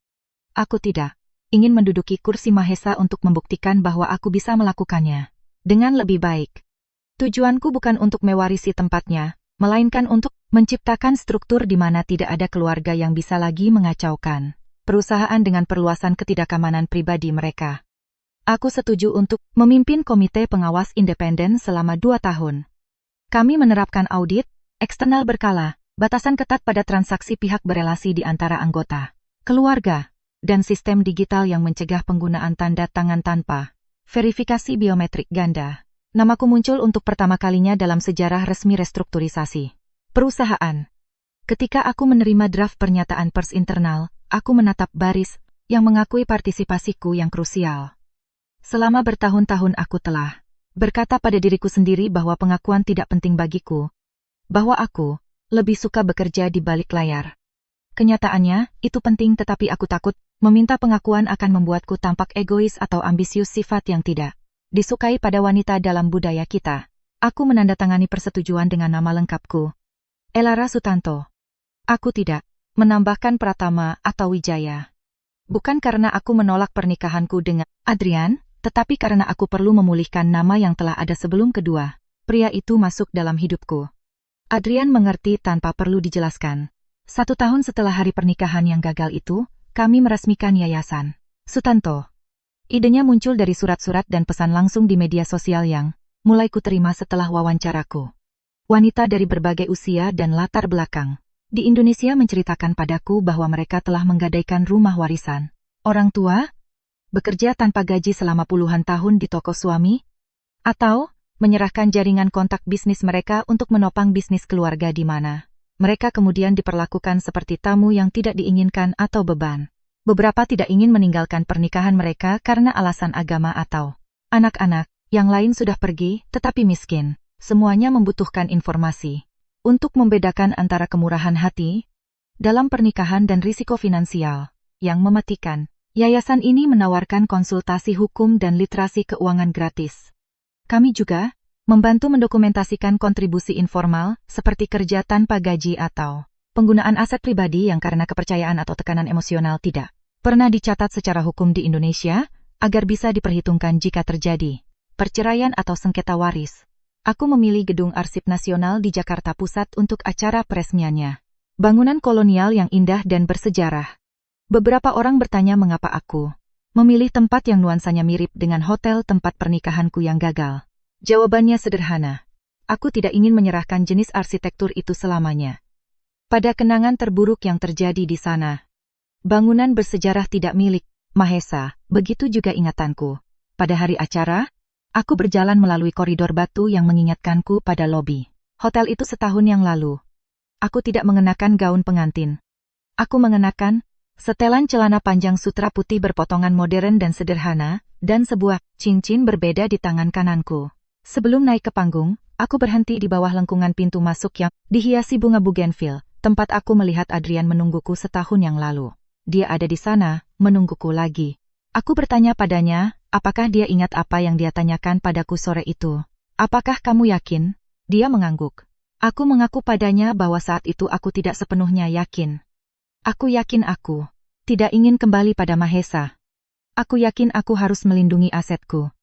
Aku tidak ingin menduduki kursi Mahesa untuk membuktikan bahwa aku bisa melakukannya dengan lebih baik. Tujuanku bukan untuk mewarisi tempatnya, melainkan untuk menciptakan struktur di mana tidak ada keluarga yang bisa lagi mengacaukan perusahaan dengan perluasan ketidakamanan pribadi mereka. Aku setuju untuk memimpin komite pengawas independen selama 2 tahun. Kami menerapkan audit eksternal berkala, batasan ketat pada transaksi pihak berelasi di antara anggota keluarga, dan sistem digital yang mencegah penggunaan tanda tangan tanpa verifikasi biometrik ganda. Namaku muncul untuk pertama kalinya dalam sejarah resmi restrukturisasi perusahaan. Ketika aku menerima draft pernyataan pers internal, aku menatap baris yang mengakui partisipasiku yang krusial. Selama bertahun-tahun aku telah berkata pada diriku sendiri bahwa pengakuan tidak penting bagiku, bahwa aku lebih suka bekerja di balik layar. Kenyataannya, itu penting, tetapi aku takut meminta pengakuan akan membuatku tampak egois atau ambisius, sifat yang tidak disukai pada wanita dalam budaya kita. Aku menandatangani persetujuan dengan nama lengkapku, Elara Sutanto. Aku tidak menambahkan Pratama atau Wijaya. Bukan karena aku menolak pernikahanku dengan Adrian, tetapi karena aku perlu memulihkan nama yang telah ada sebelum kedua pria itu masuk dalam hidupku. Adrian mengerti tanpa perlu dijelaskan. 1 tahun setelah hari pernikahan yang gagal itu, kami meresmikan Yayasan Sutanto. Idenya muncul dari surat-surat dan pesan langsung di media sosial yang mulai kuterima setelah wawancaraku. Wanita dari berbagai usia dan latar belakang di Indonesia menceritakan padaku bahwa mereka telah menggadaikan rumah warisan orang tua, bekerja tanpa gaji selama puluhan tahun di toko suami, atau menyerahkan jaringan kontak bisnis mereka untuk menopang bisnis keluarga di mana mereka kemudian diperlakukan seperti tamu yang tidak diinginkan atau beban. Beberapa tidak ingin meninggalkan pernikahan mereka karena alasan agama atau anak-anak. Yang lain sudah pergi, tetapi miskin. Semuanya membutuhkan informasi untuk membedakan antara kemurahan hati dalam pernikahan dan risiko finansial yang mematikan. Yayasan ini menawarkan konsultasi hukum dan literasi keuangan gratis. Kami juga membantu mendokumentasikan kontribusi informal seperti kerja tanpa gaji atau penggunaan aset pribadi yang karena kepercayaan atau tekanan emosional tidak pernah dicatat secara hukum di Indonesia, agar bisa diperhitungkan jika terjadi perceraian atau sengketa waris. Aku memilih Gedung Arsip Nasional di Jakarta Pusat untuk acara peresmiannya. Bangunan kolonial yang indah dan bersejarah. Beberapa orang bertanya mengapa aku memilih tempat yang nuansanya mirip dengan hotel tempat pernikahanku yang gagal. Jawabannya sederhana. Aku tidak ingin menyerahkan jenis arsitektur itu selamanya pada kenangan terburuk yang terjadi di sana. Bangunan bersejarah tidak milik Mahesa, begitu juga ingatanku. Pada hari acara, aku berjalan melalui koridor batu yang mengingatkanku pada lobi hotel itu setahun yang lalu. Aku tidak mengenakan gaun pengantin. Aku mengenakan setelan celana panjang sutra putih berpotongan modern dan sederhana, dan sebuah cincin berbeda di tangan kananku. Sebelum naik ke panggung, aku berhenti di bawah lengkungan pintu masuk yang dihiasi bunga bougainville, tempat aku melihat Adrian menungguku setahun yang lalu. Dia ada di sana, menungguku lagi. Aku bertanya padanya, apakah dia ingat apa yang dia tanyakan padaku sore itu? Apakah kamu yakin? Dia mengangguk. Aku mengaku padanya bahwa saat itu aku tidak sepenuhnya yakin. Aku yakin aku tidak ingin kembali pada Mahesa. Aku yakin aku harus melindungi asetku.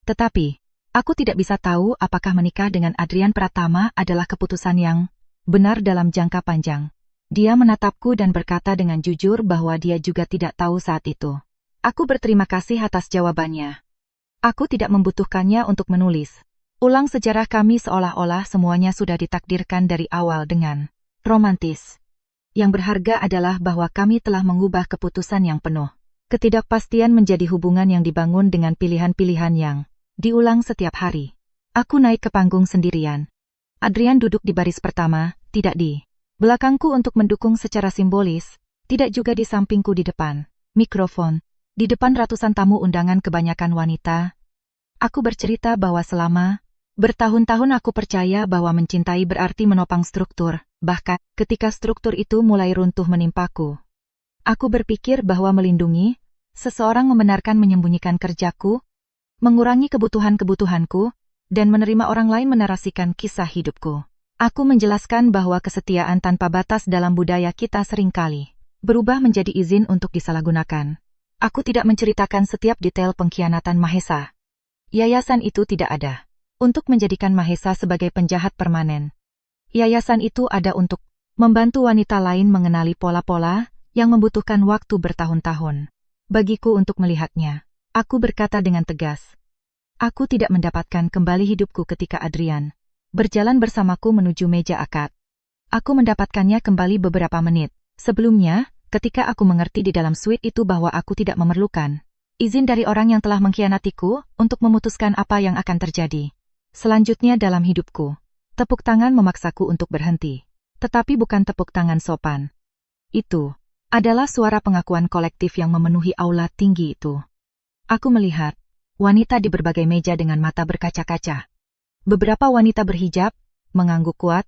Tetapi, aku tidak bisa tahu apakah menikah dengan Adrian Pratama adalah keputusan yang benar dalam jangka panjang. Dia menatapku dan berkata dengan jujur bahwa dia juga tidak tahu saat itu. Aku berterima kasih atas jawabannya. Aku tidak membutuhkannya untuk menulis ulang sejarah kami seolah-olah semuanya sudah ditakdirkan dari awal dengan romantis. Yang berharga adalah bahwa kami telah mengubah keputusan yang penuh ketidakpastian menjadi hubungan yang dibangun dengan pilihan-pilihan yang diulang setiap hari. Aku naik ke panggung sendirian. Adrian duduk di baris pertama, tidak di belakangku untuk mendukung secara simbolis, tidak juga di sampingku di depan mikrofon. Di depan ratusan tamu undangan kebanyakan wanita, aku bercerita bahwa selama bertahun-tahun aku percaya bahwa mencintai berarti menopang struktur, bahkan ketika struktur itu mulai runtuh menimpaku. Aku berpikir bahwa melindungi seseorang membenarkan menyembunyikan kerjaku, mengurangi kebutuhan-kebutuhanku, dan menerima orang lain menarasikan kisah hidupku. Aku menjelaskan bahwa kesetiaan tanpa batas dalam budaya kita seringkali berubah menjadi izin untuk disalahgunakan. Aku tidak menceritakan setiap detail pengkhianatan Mahesa. Yayasan itu tidak ada untuk menjadikan Mahesa sebagai penjahat permanen. Yayasan itu ada untuk membantu wanita lain mengenali pola-pola yang membutuhkan waktu bertahun-tahun. Bagiku untuk melihatnya, aku berkata dengan tegas. Aku tidak mendapatkan kembali hidupku ketika Adrian berjalan bersamaku menuju meja akad. Aku mendapatkannya kembali beberapa menit sebelumnya, ketika aku mengerti di dalam suite itu bahwa aku tidak memerlukan izin dari orang yang telah mengkhianatiku untuk memutuskan apa yang akan terjadi selanjutnya dalam hidupku. Tepuk tangan memaksaku untuk berhenti. Tetapi bukan tepuk tangan sopan. Itu adalah suara pengakuan kolektif yang memenuhi aula tinggi itu. Aku melihat wanita di berbagai meja dengan mata berkaca-kaca. Beberapa wanita berhijab, mengangguk kuat,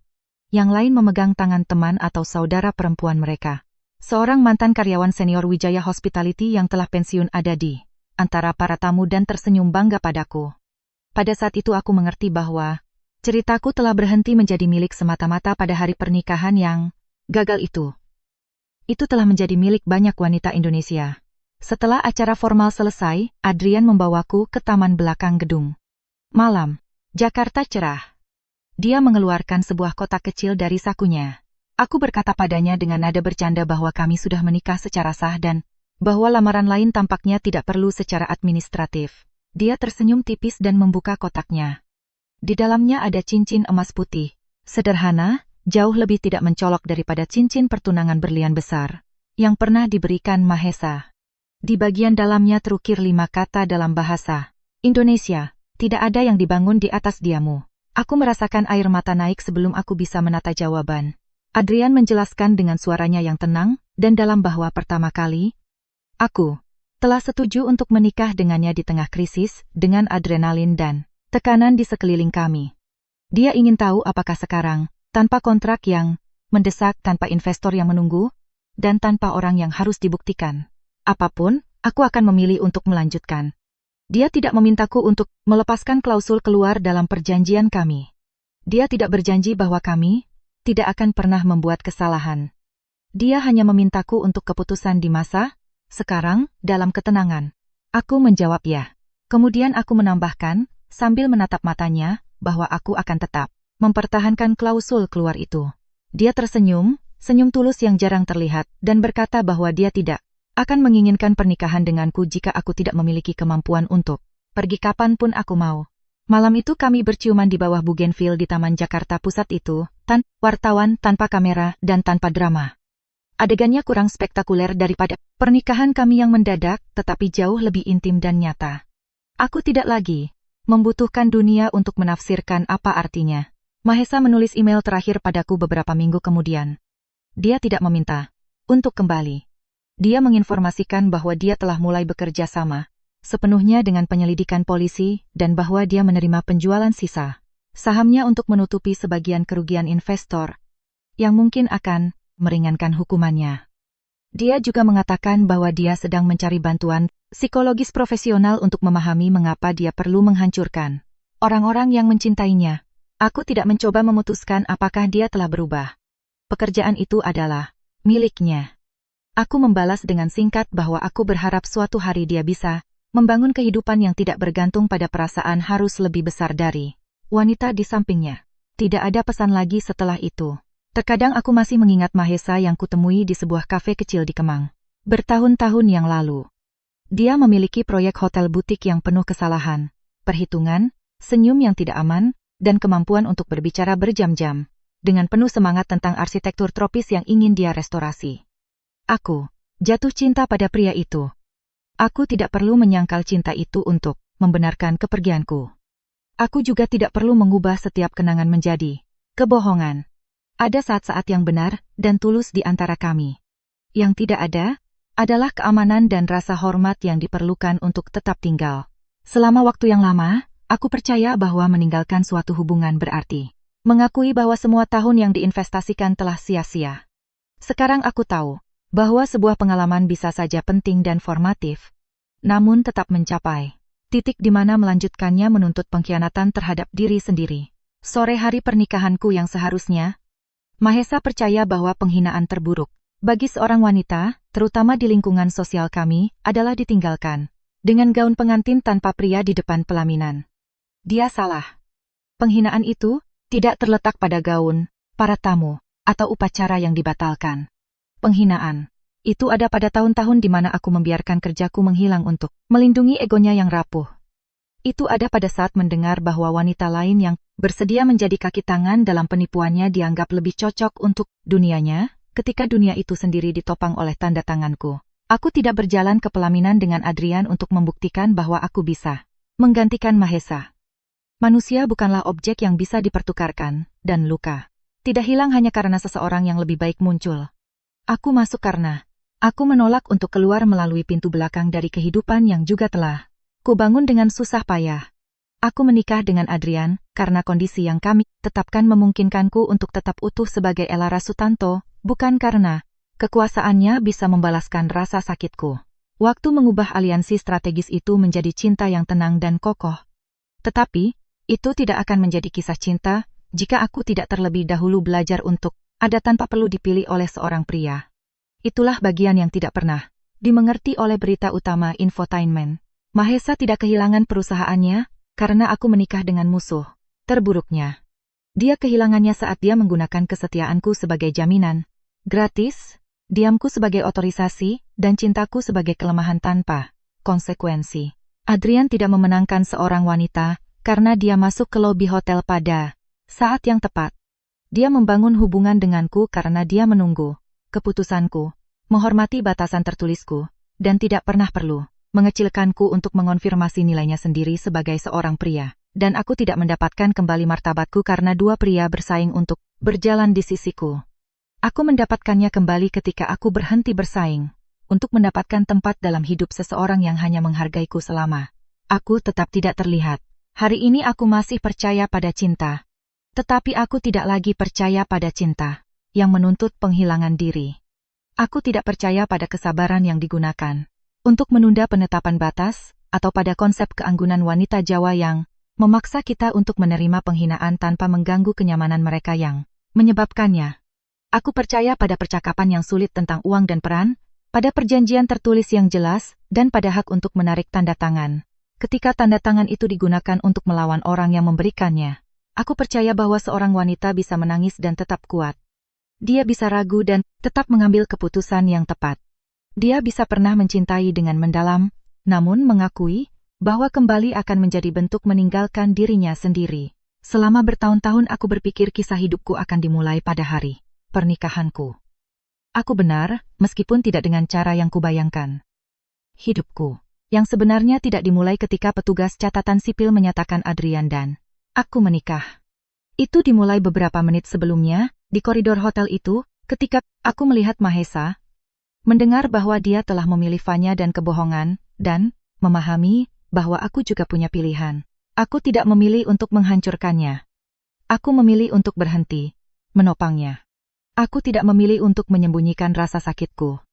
yang lain memegang tangan teman atau saudara perempuan mereka. Seorang mantan karyawan senior Wijaya Hospitality yang telah pensiun ada di antara para tamu dan tersenyum bangga padaku. Pada saat itu aku mengerti bahwa ceritaku telah berhenti menjadi milik semata-mata pada hari pernikahan yang gagal itu. Itu telah menjadi milik banyak wanita Indonesia. Setelah acara formal selesai, Adrian membawaku ke taman belakang gedung. Malam, Jakarta cerah. Dia mengeluarkan sebuah kotak kecil dari sakunya. Aku berkata padanya dengan nada bercanda bahwa kami sudah menikah secara sah dan bahwa lamaran lain tampaknya tidak perlu secara administratif. Dia tersenyum tipis dan membuka kotaknya. Di dalamnya ada cincin emas putih. Sederhana, jauh lebih tidak mencolok daripada cincin pertunangan berlian besar yang pernah diberikan Mahesa. Di bagian dalamnya terukir 5 kata dalam bahasa Indonesia. Tidak ada yang dibangun di atas diamu. Aku merasakan air mata naik sebelum aku bisa menata jawaban. Adrian menjelaskan dengan suaranya yang tenang dan dalam bahwa pertama kali, aku telah setuju untuk menikah dengannya di tengah krisis dengan adrenalin dan tekanan di sekeliling kami. Dia ingin tahu apakah sekarang, tanpa kontrak yang mendesak, tanpa investor yang menunggu, dan tanpa orang yang harus dibuktikan apapun, aku akan memilih untuk melanjutkan. Dia tidak memintaku untuk melepaskan klausul keluar dalam perjanjian kami. Dia tidak berjanji bahwa kami tidak akan pernah membuat kesalahan. Dia hanya memintaku untuk keputusan di masa sekarang, dalam ketenangan. Aku menjawab ya. Kemudian aku menambahkan, sambil menatap matanya, bahwa aku akan tetap mempertahankan klausul keluar itu. Dia tersenyum, senyum tulus yang jarang terlihat, dan berkata bahwa dia tidak akan menginginkan pernikahan denganku jika aku tidak memiliki kemampuan untuk pergi kapanpun aku mau. Malam itu kami berciuman di bawah bougainville di Taman Jakarta Pusat itu, wartawan, tanpa kamera, dan tanpa drama. Adegannya kurang spektakuler daripada pernikahan kami yang mendadak, tetapi jauh lebih intim dan nyata. Aku tidak lagi membutuhkan dunia untuk menafsirkan apa artinya. Mahesa menulis email terakhir padaku beberapa minggu kemudian. Dia tidak meminta untuk kembali. Dia menginformasikan bahwa dia telah mulai bekerja sama sepenuhnya dengan penyelidikan polisi dan bahwa dia menerima penjualan sisa sahamnya untuk menutupi sebagian kerugian investor yang mungkin akan meringankan hukumannya. Dia juga mengatakan bahwa dia sedang mencari bantuan psikologis profesional untuk memahami mengapa dia perlu menghancurkan orang-orang yang mencintainya. Aku tidak mencoba memutuskan apakah dia telah berubah. Pekerjaan itu adalah miliknya. Aku membalas dengan singkat bahwa aku berharap suatu hari dia bisa membangun kehidupan yang tidak bergantung pada perasaan harus lebih besar dari wanita di sampingnya. Tidak ada pesan lagi setelah itu. Terkadang aku masih mengingat Mahesa yang kutemui di sebuah kafe kecil di Kemang bertahun-tahun yang lalu. Dia memiliki proyek hotel butik yang penuh kesalahan, perhitungan, senyum yang tidak aman, dan kemampuan untuk berbicara berjam-jam, dengan penuh semangat tentang arsitektur tropis yang ingin dia restorasi. Aku jatuh cinta pada pria itu. Aku tidak perlu menyangkal cinta itu untuk membenarkan kepergianku. Aku juga tidak perlu mengubah setiap kenangan menjadi kebohongan. Ada saat-saat yang benar dan tulus di antara kami. Yang tidak ada adalah keamanan dan rasa hormat yang diperlukan untuk tetap tinggal. Selama waktu yang lama, aku percaya bahwa meninggalkan suatu hubungan berarti mengakui bahwa semua tahun yang diinvestasikan telah sia-sia. Sekarang aku tahu bahwa sebuah pengalaman bisa saja penting dan formatif, namun tetap mencapai titik di mana melanjutkannya menuntut pengkhianatan terhadap diri sendiri. Sore hari pernikahanku yang seharusnya, Mahesa percaya bahwa penghinaan terburuk bagi seorang wanita, terutama di lingkungan sosial kami, adalah ditinggalkan dengan gaun pengantin tanpa pria di depan pelaminan. Dia salah. Penghinaan itu tidak terletak pada gaun, para tamu, atau upacara yang dibatalkan. Penghinaan itu ada pada tahun-tahun di mana aku membiarkan kerjaku menghilang untuk melindungi egonya yang rapuh. Itu ada pada saat mendengar bahwa wanita lain yang bersedia menjadi kaki tangan dalam penipuannya dianggap lebih cocok untuk dunianya, ketika dunia itu sendiri ditopang oleh tanda tanganku. Aku tidak berjalan ke pelaminan dengan Adrian untuk membuktikan bahwa aku bisa menggantikan Mahesa. Manusia bukanlah objek yang bisa dipertukarkan, dan luka tidak hilang hanya karena seseorang yang lebih baik muncul. Aku masuk karena aku menolak untuk keluar melalui pintu belakang dari kehidupan yang juga telah kubangun dengan susah payah. Aku menikah dengan Adrian karena kondisi yang kami tetapkan memungkinkanku untuk tetap utuh sebagai Elara Sutanto, bukan karena kekuasaannya bisa membalaskan rasa sakitku. Waktu mengubah aliansi strategis itu menjadi cinta yang tenang dan kokoh. Tetapi, itu tidak akan menjadi kisah cinta jika aku tidak terlebih dahulu belajar untuk ada tanpa perlu dipilih oleh seorang pria. Itulah bagian yang tidak pernah dimengerti oleh berita utama infotainment. Mahesa tidak kehilangan perusahaannya karena aku menikah dengan musuh terburuknya. Dia kehilangannya saat dia menggunakan kesetiaanku sebagai jaminan gratis, diamku sebagai otorisasi, dan cintaku sebagai kelemahan tanpa konsekuensi. Adrian tidak memenangkan seorang wanita karena dia masuk ke lobi hotel pada saat yang tepat. Dia membangun hubungan denganku karena dia menunggu keputusanku, menghormati batasan tertulisku, dan tidak pernah perlu mengecilkanku untuk mengonfirmasi nilainya sendiri sebagai seorang pria. Dan aku tidak mendapatkan kembali martabatku karena dua pria bersaing untuk berjalan di sisiku. Aku mendapatkannya kembali ketika aku berhenti bersaing untuk mendapatkan tempat dalam hidup seseorang yang hanya menghargaiku selama aku tetap tidak terlihat. Hari ini aku masih percaya pada cinta. Tetapi aku tidak lagi percaya pada cinta yang menuntut penghilangan diri. Aku tidak percaya pada kesabaran yang digunakan untuk menunda penetapan batas, atau pada konsep keanggunan wanita Jawa yang memaksa kita untuk menerima penghinaan tanpa mengganggu kenyamanan mereka yang menyebabkannya. Aku percaya pada percakapan yang sulit tentang uang dan peran, pada perjanjian tertulis yang jelas, dan pada hak untuk menarik tanda tangan. Ketika tanda tangan itu digunakan untuk melawan orang yang memberikannya, aku percaya bahwa seorang wanita bisa menangis dan tetap kuat. Dia bisa ragu dan tetap mengambil keputusan yang tepat. Dia bisa pernah mencintai dengan mendalam, namun mengakui bahwa kembali akan menjadi bentuk meninggalkan dirinya sendiri. Selama bertahun-tahun aku berpikir kisah hidupku akan dimulai pada hari pernikahanku. Aku benar, meskipun tidak dengan cara yang kubayangkan. Hidupku, yang sebenarnya tidak dimulai ketika petugas catatan sipil menyatakan Adrian dan aku menikah. Itu dimulai beberapa menit sebelumnya, di koridor hotel itu, ketika aku melihat Mahesa, mendengar bahwa dia telah memilih Fanya dan kebohongan, dan memahami bahwa aku juga punya pilihan. Aku tidak memilih untuk menghancurkannya. Aku memilih untuk berhenti, menopangnya. Aku tidak memilih untuk menyembunyikan rasa sakitku.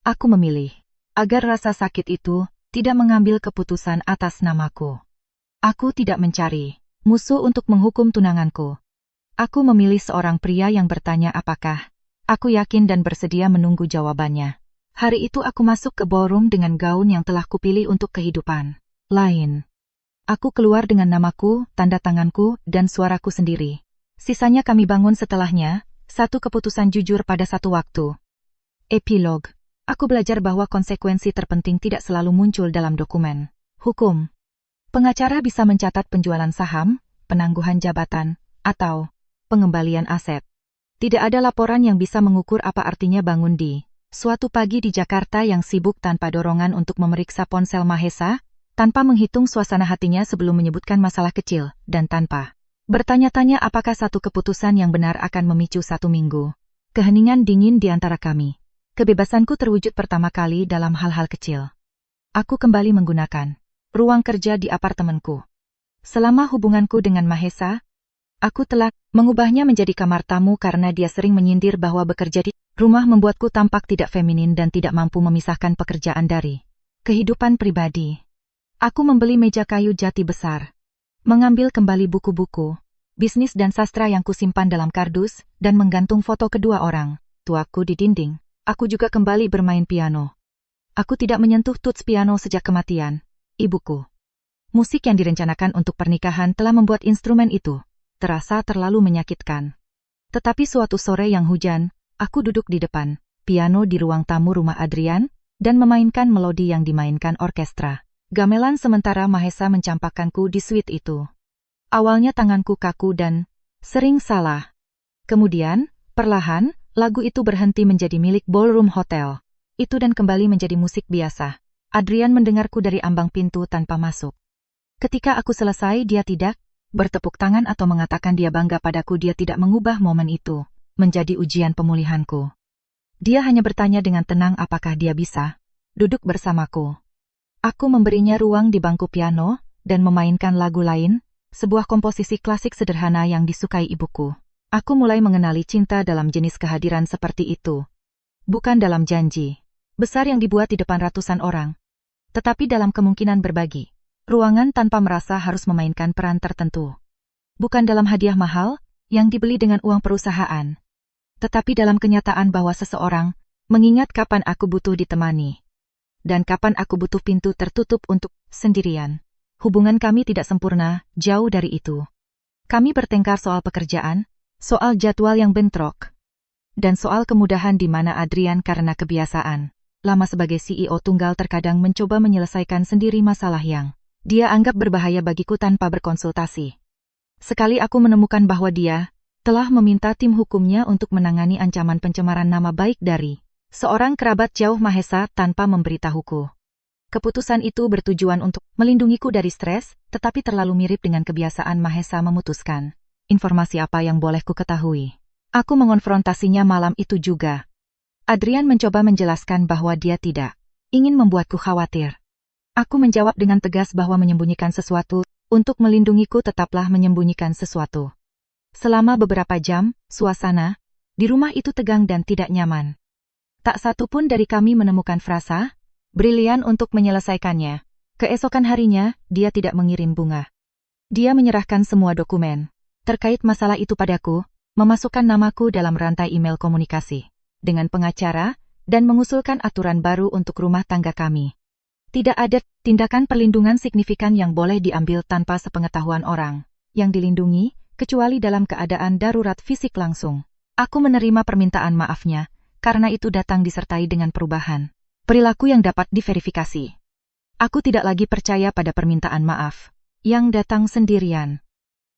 Aku memilih agar rasa sakit itu tidak mengambil keputusan atas namaku. Aku tidak mencari musuh untuk menghukum tunanganku. Aku memilih seorang pria yang bertanya apakah aku yakin dan bersedia menunggu jawabannya. Hari itu aku masuk ke ballroom dengan gaun yang telah kupilih untuk kehidupan lain. Aku keluar dengan namaku, tanda tanganku, dan suaraku sendiri. Sisanya kami bangun setelahnya, satu keputusan jujur pada satu waktu. Epilog. Aku belajar bahwa konsekuensi terpenting tidak selalu muncul dalam dokumen hukum. Pengacara bisa mencatat penjualan saham, penangguhan jabatan, atau pengembalian aset. Tidak ada laporan yang bisa mengukur apa artinya bangun di suatu pagi di Jakarta yang sibuk tanpa dorongan untuk memeriksa ponsel Mahesa, tanpa menghitung suasana hatinya sebelum menyebutkan masalah kecil, dan tanpa bertanya-tanya apakah satu keputusan yang benar akan memicu 1 minggu keheningan dingin di antara kami. Kebebasanku terwujud pertama kali dalam hal-hal kecil. Aku kembali menggunakan ruang kerja di apartemenku. Selama hubunganku dengan Mahesa, aku telah mengubahnya menjadi kamar tamu karena dia sering menyindir bahwa bekerja di rumah membuatku tampak tidak feminin dan tidak mampu memisahkan pekerjaan dari kehidupan pribadi. Aku membeli meja kayu jati besar, mengambil kembali buku-buku, bisnis dan sastra yang kusimpan dalam kardus, dan menggantung foto kedua orang tuaku di dinding. Aku juga kembali bermain piano. Aku tidak menyentuh tuts piano sejak kematian ibuku. Musik yang direncanakan untuk pernikahan telah membuat instrumen itu terasa terlalu menyakitkan. Tetapi suatu sore yang hujan, aku duduk di depan piano di ruang tamu rumah Adrian, dan memainkan melodi yang dimainkan orkestra gamelan sementara Mahesa mencampakkanku di suite itu. Awalnya tanganku kaku dan sering salah. Kemudian, perlahan, lagu itu berhenti menjadi milik ballroom hotel itu dan kembali menjadi musik biasa. Adrian mendengarku dari ambang pintu tanpa masuk. Ketika aku selesai, dia tidak bertepuk tangan atau mengatakan dia bangga padaku. Dia tidak mengubah momen itu menjadi ujian pemulihanku. Dia hanya bertanya dengan tenang apakah dia bisa duduk bersamaku. Aku memberinya ruang di bangku piano dan memainkan lagu lain, sebuah komposisi klasik sederhana yang disukai ibuku. Aku mulai mengenali cinta dalam jenis kehadiran seperti itu. Bukan dalam janji besar yang dibuat di depan ratusan orang, tetapi dalam kemungkinan berbagi ruangan tanpa merasa harus memainkan peran tertentu. Bukan dalam hadiah mahal yang dibeli dengan uang perusahaan, tetapi dalam kenyataan bahwa seseorang mengingat kapan aku butuh ditemani. Dan kapan aku butuh pintu tertutup untuk sendirian. Hubungan kami tidak sempurna, jauh dari itu. Kami bertengkar soal pekerjaan, soal jadwal yang bentrok, dan soal kemudahan di mana Adrian karena kebiasaan lama sebagai CEO tunggal terkadang mencoba menyelesaikan sendiri masalah yang dia anggap berbahaya bagiku tanpa berkonsultasi. Sekali aku menemukan bahwa dia telah meminta tim hukumnya untuk menangani ancaman pencemaran nama baik dari seorang kerabat jauh Mahesa tanpa memberitahuku. Keputusan itu bertujuan untuk melindungiku dari stres, tetapi terlalu mirip dengan kebiasaan Mahesa memutuskan informasi apa yang boleh ku ketahui. Aku mengonfrontasinya malam itu juga. Adrian mencoba menjelaskan bahwa dia tidak ingin membuatku khawatir. Aku menjawab dengan tegas bahwa menyembunyikan sesuatu untuk melindungiku tetaplah menyembunyikan sesuatu. Selama beberapa jam, suasana di rumah itu tegang dan tidak nyaman. Tak satu pun dari kami menemukan frasa brilian untuk menyelesaikannya. Keesokan harinya, dia tidak mengirim bunga. Dia menyerahkan semua dokumen terkait masalah itu padaku, memasukkan namaku dalam rantai email komunikasi dengan pengacara, dan mengusulkan aturan baru untuk rumah tangga kami. Tidak ada tindakan perlindungan signifikan yang boleh diambil tanpa sepengetahuan orang yang dilindungi, kecuali dalam keadaan darurat fisik langsung. Aku menerima permintaan maafnya, karena itu datang disertai dengan perubahan perilaku yang dapat diverifikasi. Aku tidak lagi percaya pada permintaan maaf yang datang sendirian.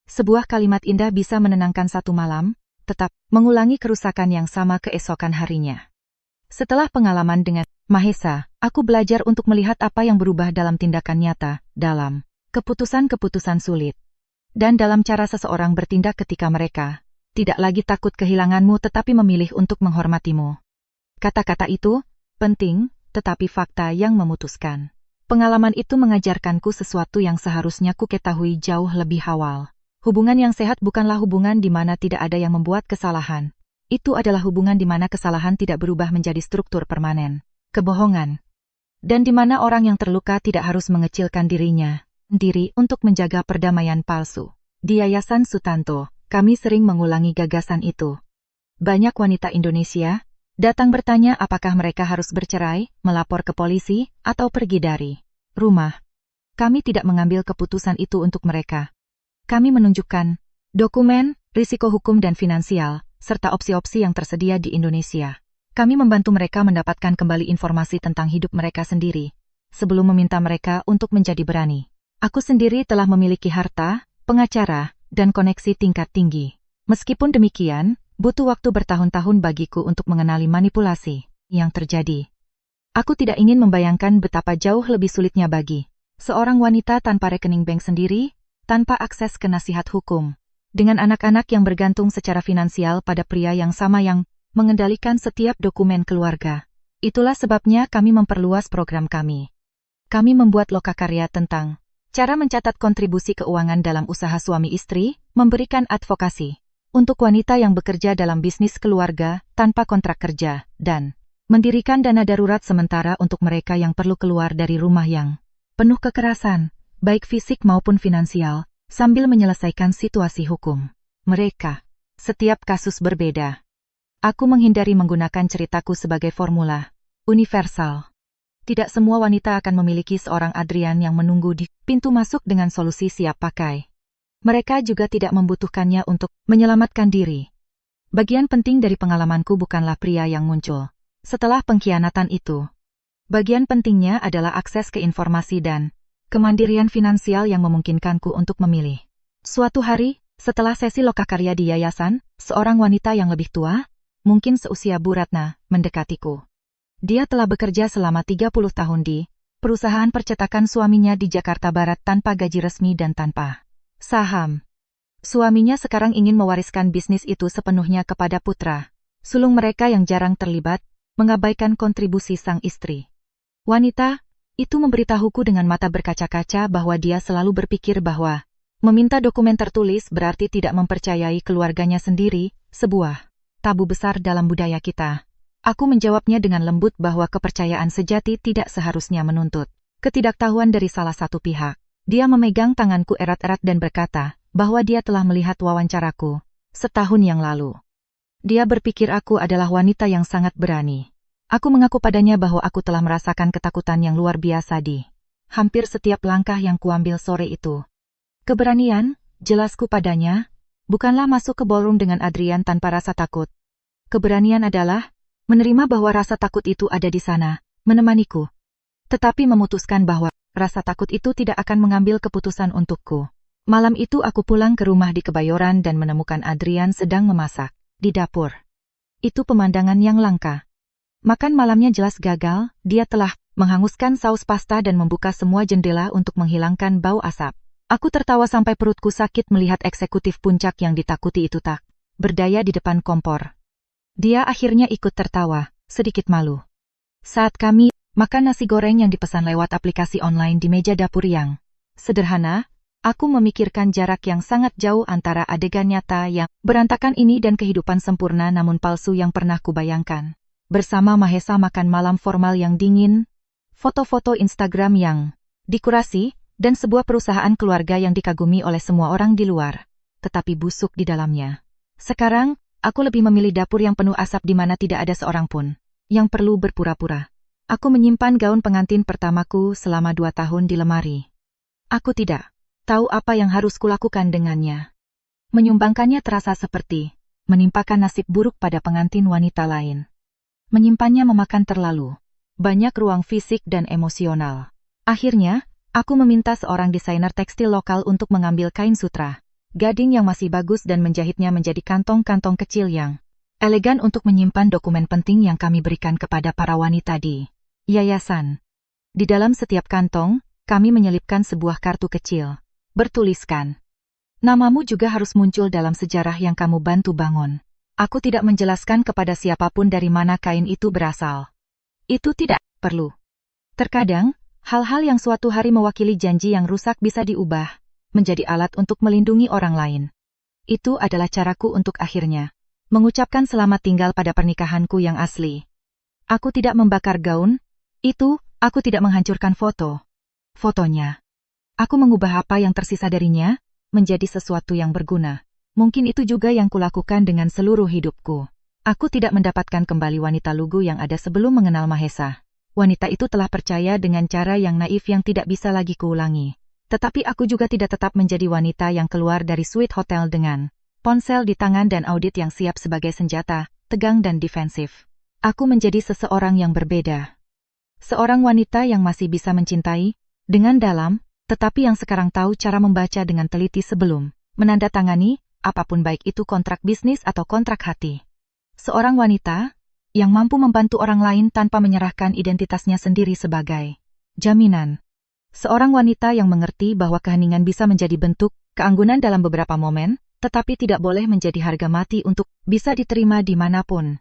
Sebuah kalimat indah bisa menenangkan satu malam, tetap mengulangi kerusakan yang sama keesokan harinya. Setelah pengalaman dengan Mahesa, aku belajar untuk melihat apa yang berubah dalam tindakan nyata, dalam keputusan-keputusan sulit, dan dalam cara seseorang bertindak ketika mereka tidak lagi takut kehilanganmu tetapi memilih untuk menghormatimu. Kata-kata itu penting, tetapi fakta yang memutuskan. Pengalaman itu mengajarkanku sesuatu yang seharusnya ku ketahui jauh lebih awal. Hubungan yang sehat bukanlah hubungan di mana tidak ada yang membuat kesalahan. Itu adalah hubungan di mana kesalahan tidak berubah menjadi struktur permanen. Kebohongan. Dan di mana orang yang terluka tidak harus mengecilkan dirinya sendiri untuk menjaga perdamaian palsu. Di Yayasan Sutanto, kami sering mengulangi gagasan itu. Banyak wanita Indonesia datang bertanya apakah mereka harus bercerai, melapor ke polisi, atau pergi dari rumah. Kami tidak mengambil keputusan itu untuk mereka. Kami menunjukkan dokumen, risiko hukum dan finansial, serta opsi-opsi yang tersedia di Indonesia. Kami membantu mereka mendapatkan kembali informasi tentang hidup mereka sendiri, sebelum meminta mereka untuk menjadi berani. Aku sendiri telah memiliki harta, pengacara, dan koneksi tingkat tinggi. Meskipun demikian, butuh waktu bertahun-tahun bagiku untuk mengenali manipulasi yang terjadi. Aku tidak ingin membayangkan betapa jauh lebih sulitnya bagi seorang wanita tanpa rekening bank sendiri, tanpa akses ke nasihat hukum, dengan anak-anak yang bergantung secara finansial pada pria yang sama yang mengendalikan setiap dokumen keluarga. Itulah sebabnya kami memperluas program kami. Kami membuat lokakarya tentang cara mencatat kontribusi keuangan dalam usaha suami istri, memberikan advokasi untuk wanita yang bekerja dalam bisnis keluarga tanpa kontrak kerja, dan mendirikan dana darurat sementara untuk mereka yang perlu keluar dari rumah yang penuh kekerasan, baik fisik maupun finansial, sambil menyelesaikan situasi hukum mereka. Setiap kasus berbeda. Aku menghindari menggunakan ceritaku sebagai formula universal. Tidak semua wanita akan memiliki seorang Adrian yang menunggu di pintu masuk dengan solusi siap pakai. Mereka juga tidak membutuhkannya untuk menyelamatkan diri. Bagian penting dari pengalamanku bukanlah pria yang muncul setelah pengkhianatan itu. Bagian pentingnya adalah akses ke informasi dan kemandirian finansial yang memungkinkanku untuk memilih. Suatu hari, setelah sesi lokakarya di yayasan, seorang wanita yang lebih tua, mungkin seusia Bu Ratna, mendekatiku. Dia telah bekerja selama 30 tahun di perusahaan percetakan suaminya di Jakarta Barat tanpa gaji resmi dan tanpa saham. Suaminya sekarang ingin mewariskan bisnis itu sepenuhnya kepada putra sulung mereka yang jarang terlibat, mengabaikan kontribusi sang istri. Wanita itu memberitahuku dengan mata berkaca-kaca bahwa dia selalu berpikir bahwa meminta dokumen tertulis berarti tidak mempercayai keluarganya sendiri, sebuah tabu besar dalam budaya kita. Aku menjawabnya dengan lembut bahwa kepercayaan sejati tidak seharusnya menuntut ketidaktahuan dari salah satu pihak. Dia memegang tanganku erat-erat dan berkata bahwa dia telah melihat wawancaraku setahun yang lalu. Dia berpikir aku adalah wanita yang sangat berani. Aku mengaku padanya bahwa aku telah merasakan ketakutan yang luar biasa di hampir setiap langkah yang kuambil sore itu. Keberanian, jelasku padanya, bukanlah masuk ke ballroom dengan Adrian tanpa rasa takut. Keberanian adalah menerima bahwa rasa takut itu ada di sana, menemaniku. Tetapi memutuskan bahwa rasa takut itu tidak akan mengambil keputusan untukku. Malam itu aku pulang ke rumah di Kebayoran dan menemukan Adrian sedang memasak di dapur. Itu pemandangan yang langka. Makan malamnya jelas gagal, dia telah menghanguskan saus pasta dan membuka semua jendela untuk menghilangkan bau asap. Aku tertawa sampai perutku sakit melihat eksekutif puncak yang ditakuti itu tak berdaya di depan kompor. Dia akhirnya ikut tertawa, sedikit malu. Saat kami makan nasi goreng yang dipesan lewat aplikasi online di meja dapur yang sederhana, aku memikirkan jarak yang sangat jauh antara adegan nyata yang berantakan ini dan kehidupan sempurna namun palsu yang pernah kubayangkan. Bersama Mahesa makan malam formal yang dingin, foto-foto Instagram yang dikurasi, dan sebuah perusahaan keluarga yang dikagumi oleh semua orang di luar, tetapi busuk di dalamnya. Sekarang, aku lebih memilih dapur yang penuh asap di mana tidak ada seorang pun yang perlu berpura-pura. Aku menyimpan gaun pengantin pertamaku selama 2 tahun di lemari. Aku tidak tahu apa yang harus kulakukan dengannya. Menyumbangkannya terasa seperti menimpakan nasib buruk pada pengantin wanita lain. Menyimpannya memakan terlalu banyak ruang fisik dan emosional. Akhirnya, aku meminta seorang desainer tekstil lokal untuk mengambil kain sutra gading yang masih bagus dan menjahitnya menjadi kantong-kantong kecil yang Elegan untuk menyimpan dokumen penting yang kami berikan kepada para wanita di yayasan. Di dalam setiap kantong, kami menyelipkan sebuah kartu kecil. Bertuliskan, namamu juga harus muncul dalam sejarah yang kamu bantu bangun. Aku tidak menjelaskan kepada siapapun dari mana kain itu berasal. Itu tidak perlu. Terkadang, hal-hal yang suatu hari mewakili janji yang rusak bisa diubah menjadi alat untuk melindungi orang lain. Itu adalah caraku untuk akhirnya mengucapkan selamat tinggal pada pernikahanku yang asli. Aku tidak membakar gaun itu, aku tidak menghancurkan fotonya. Aku mengubah apa yang tersisa darinya menjadi sesuatu yang berguna. Mungkin itu juga yang kulakukan dengan seluruh hidupku. Aku tidak mendapatkan kembali wanita lugu yang ada sebelum mengenal Mahesa. Wanita itu telah percaya dengan cara yang naif yang tidak bisa lagi kuulangi. Tetapi aku juga tidak tetap menjadi wanita yang keluar dari suite hotel dengan ponsel di tangan dan audit yang siap sebagai senjata, tegang dan defensif. Aku menjadi seseorang yang berbeda. Seorang wanita yang masih bisa mencintai dengan dalam, tetapi yang sekarang tahu cara membaca dengan teliti sebelum menandatangani apapun, baik itu kontrak bisnis atau kontrak hati. Seorang wanita yang mampu membantu orang lain tanpa menyerahkan identitasnya sendiri sebagai jaminan. Seorang wanita yang mengerti bahwa keheningan bisa menjadi bentuk keanggunan dalam beberapa momen, tetapi tidak boleh menjadi harga mati untuk bisa diterima dimanapun.